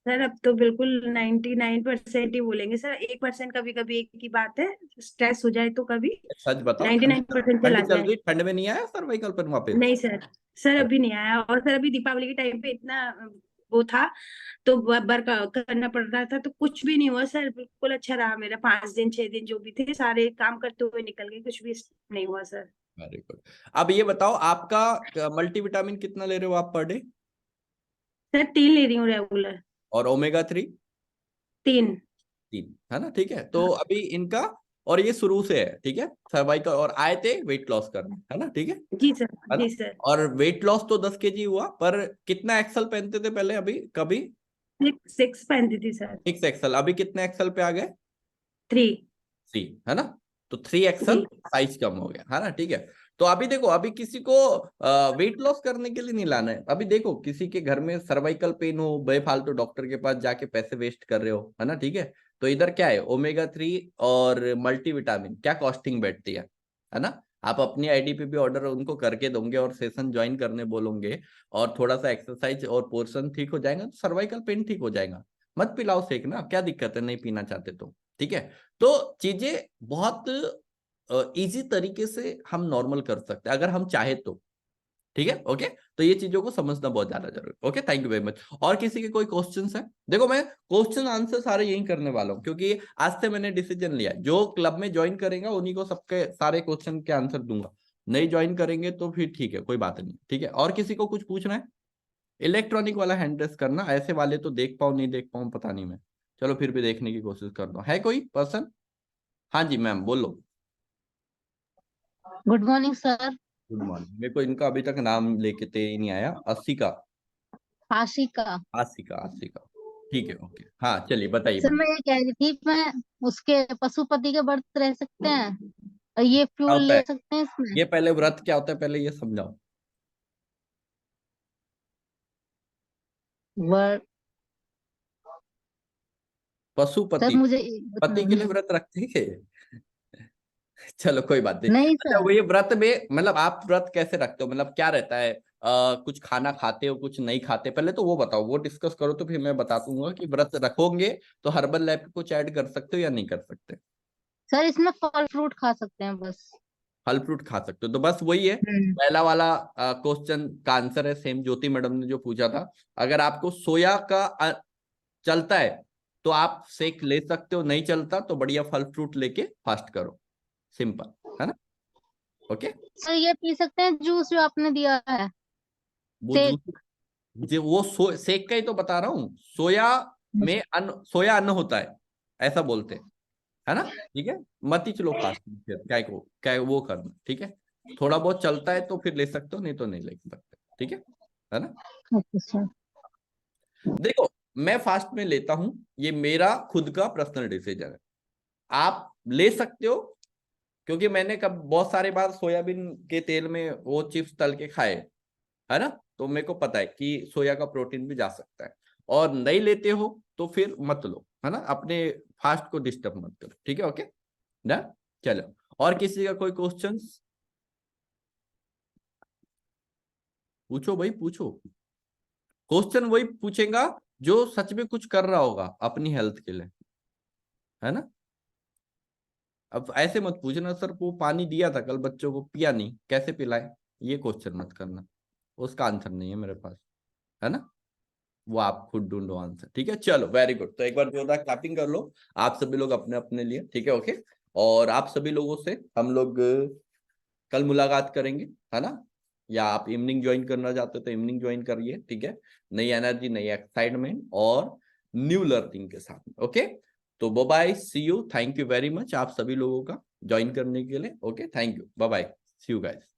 सर अब तो बिल्कुल 99% ही बोलेंगे सर, 1% कभी कभी एक की बात है, स्ट्रेस हो जाए तो कभी सच बताओ, 99% ठंड चला चल जाए। रही, ठंड में नहीं आया सर्वाइकल पेन वापस? नहीं सर, सर अभी नहीं आया। और सर अभी दीपावली के टाइम पे इतना वो था, तो वर्क करना पड़ रहा था, तो कुछ भी नहीं हुआ सर, बिल्कुल अच्छा रहा मेरा। 5 दिन 6 दिन जो भी थे सारे काम करते हुए निकल गए, कुछ भी नहीं हुआ सर। Very good. अब ये बताओ, आपका मल्टीविटामिन कितना ले रहे हो आप पर डे? सर 3 ले रही हूँ रेगुलर। और ओमेगा 3? 3। 3, है ना, ठीक है। तो अभी इनका, और ये शुरू से है, ठीक है, सर्वाइकल, और आए थे वेट लॉस करने, है ना, ठीक है, जी सर, है ना। जी सर। और वेट लॉस तो 10 kg हुआ, पर कितना एक्सल पहनते थे पहले, अभी कभी? 6 पहनती थी सर। 6 एक्सल, अभी कितने एक्सल पे आ गए? 3। 3, है ना। तो 3 एक्सल साइज कम हो गया, है ना, ठीक है। तो अभी देखो, अभी किसी को वेट लॉस करने के लिए नहीं लाना है। अभी देखो, किसी के घर में सर्वाइकल पेन हो, बेफालतू डॉक्टर के पास जाके पैसे वेस्ट कर रहे हो, है ना, ठीक है। तो इधर क्या है, ओमेगा 3 और मल्टीविटामिन, क्या कॉस्टिंग बैठती है ना। आप अपनी आईडी पे भी ऑर्डर उनको करके दोगे और सेशन ज्वाइन करने बोलोगे, और थोड़ा सा एक्सरसाइज और पोर्शन ठीक हो जाएगा, तो सर्वाइकल पेन ठीक हो जाएगा। मत पिलाओ शेक ना, क्या दिक्कत है, नहीं पीना चाहते तो, ठीक है। तो चीजें बहुत इजी तरीके से हम नॉर्मल कर सकते हैं अगर हम चाहे तो, ठीक है, ओके। तो ये चीजों को समझना बहुत ज्यादा जरूरी, okay, thank you very much. और किसी के कोई क्वेश्चंस है? देखो, मैं क्वेश्चन आंसर सारे यही करने वाला हूँ, क्योंकि आज से मैंने डिसीजन लिया, जो क्लब में ज्वाइन करेगा उन्हीं को सबके सारे क्वेश्चन के आंसर दूंगा, नहीं ज्वाइन करेंगे तो फिर ठीक है, कोई बात नहीं, ठीक है। और किसी को कुछ पूछना है? इलेक्ट्रॉनिक वाला हैंड रेस करना, ऐसे वाले तो देख पाऊं नहीं देख पाऊं पता नहीं मैं, चलो फिर भी देखने की कोशिश करता हूँ। है कोई पर्सन? हाँ जी मैम, बोलो। Good morning sir. Good morning. मेरे को इनका अभी तक नाम लेके ते ही नहीं आया। आशिका? आशिका। आशिका, आशिका, ठीक है, ओके। हाँ चलिए, बताइए सर मैम। मैं ये कह रही थी, मैं उसके पशुपति के व्रत रह सकते हैं और ये क्या फ्यूल होता ले है सकते हैं इसमें? ये, पहले व्रत क्या होता है, पहले ये समझाओ। व्रत सर पशुपति, मुझे पति के लिए व्रत रखते हैं? चलो कोई बात नहीं। नहीं अच्छा, सर। वो ये व्रत में मतलब आप व्रत कैसे रखते हो, मतलब क्या रहता है? कुछ खाना खाते हो, कुछ नहीं खाते, पहले तो वो बताओ, वो डिस्कस करो, तो फिर मैं बता दूंगा कि व्रत रखोगे तो हर्बल लैब पे कुछ ऐड कर सकते हो या नहीं कर सकते। सर इसमें फल फ्रूट खा सकते हैं बस। फल फ्रूट खा सकते हो, तो बस वही है। पहला वाला क्वेश्चन का आंसर है सेम, ज्योति मैडम ने जो पूछा था। अगर आपको सोया का चलता है तो आप शेक ले सकते हो, नहीं चलता तो बढ़िया फल फ्रूट लेके फास्ट करो, सिंपल, है ना, ओके। सर ये पी सकते हैं जूस जो आपने दिया है? वो शेक। जूस, वो शेक का ही तो बता रहा हूँ। सोया में अन्न, सोया अन्न होता है, ऐसा बोलते हैं, है ना, ठीक है। मत ही चलो फास्ट, फिर क्या वो करना, ठीक है। थोड़ा बहुत चलता है तो फिर ले सकते हो, नहीं तो नहीं ले सकते, ठीक है ना। Okay sir. देखो, मैं फास्ट में लेता हूं, ये मेरा खुद का पर्सनल डिसीजन है, आप ले सकते हो, क्योंकि मैंने कब बहुत सारे बार सोयाबीन के तेल में वो चिप्स तल के खाए, है ना, तो मेरे को पता है कि सोया का प्रोटीन भी जा सकता है। और नहीं लेते हो तो फिर मत लो, है ना, अपने फास्ट को डिस्टर्ब मत करो, ठीक है, ओके ना। चलो, और किसी का कोई क्वेश्चन? पूछो भाई, पूछो। क्वेश्चन वही पूछेगा जो सच में कुछ कर रहा होगा अपनी हेल्थ के लिए, है ना। अब ऐसे मत पूछना, सर वो पानी दिया था कल बच्चों को, पिया नहीं, कैसे पिलाए, ये क्वेश्चन मत करना, उसका आंसर नहीं है मेरे पास, है ना, वो आप खुद ढूंढो आंसर, ठीक है। चलो, वेरी गुड। तो एक बार जोरदार क्लैपिंग कर लो आप सभी लोग अपने अपने लिए, ठीक है, ओके। और आप सभी लोगों से हम लोग कल मुलाकात करेंगे, है ना, या आप इवनिंग ज्वाइन करना चाहते हो तो इवनिंग ज्वाइन करिए, ठीक है। नई एनर्जी, नई एक्साइटमेंट और न्यू लर्निंग के साथ, ओके। तो bye bye, see you, thank you very much आप सभी लोगों का ज्वाइन करने के लिए, okay, thank you, bye bye, see you guys.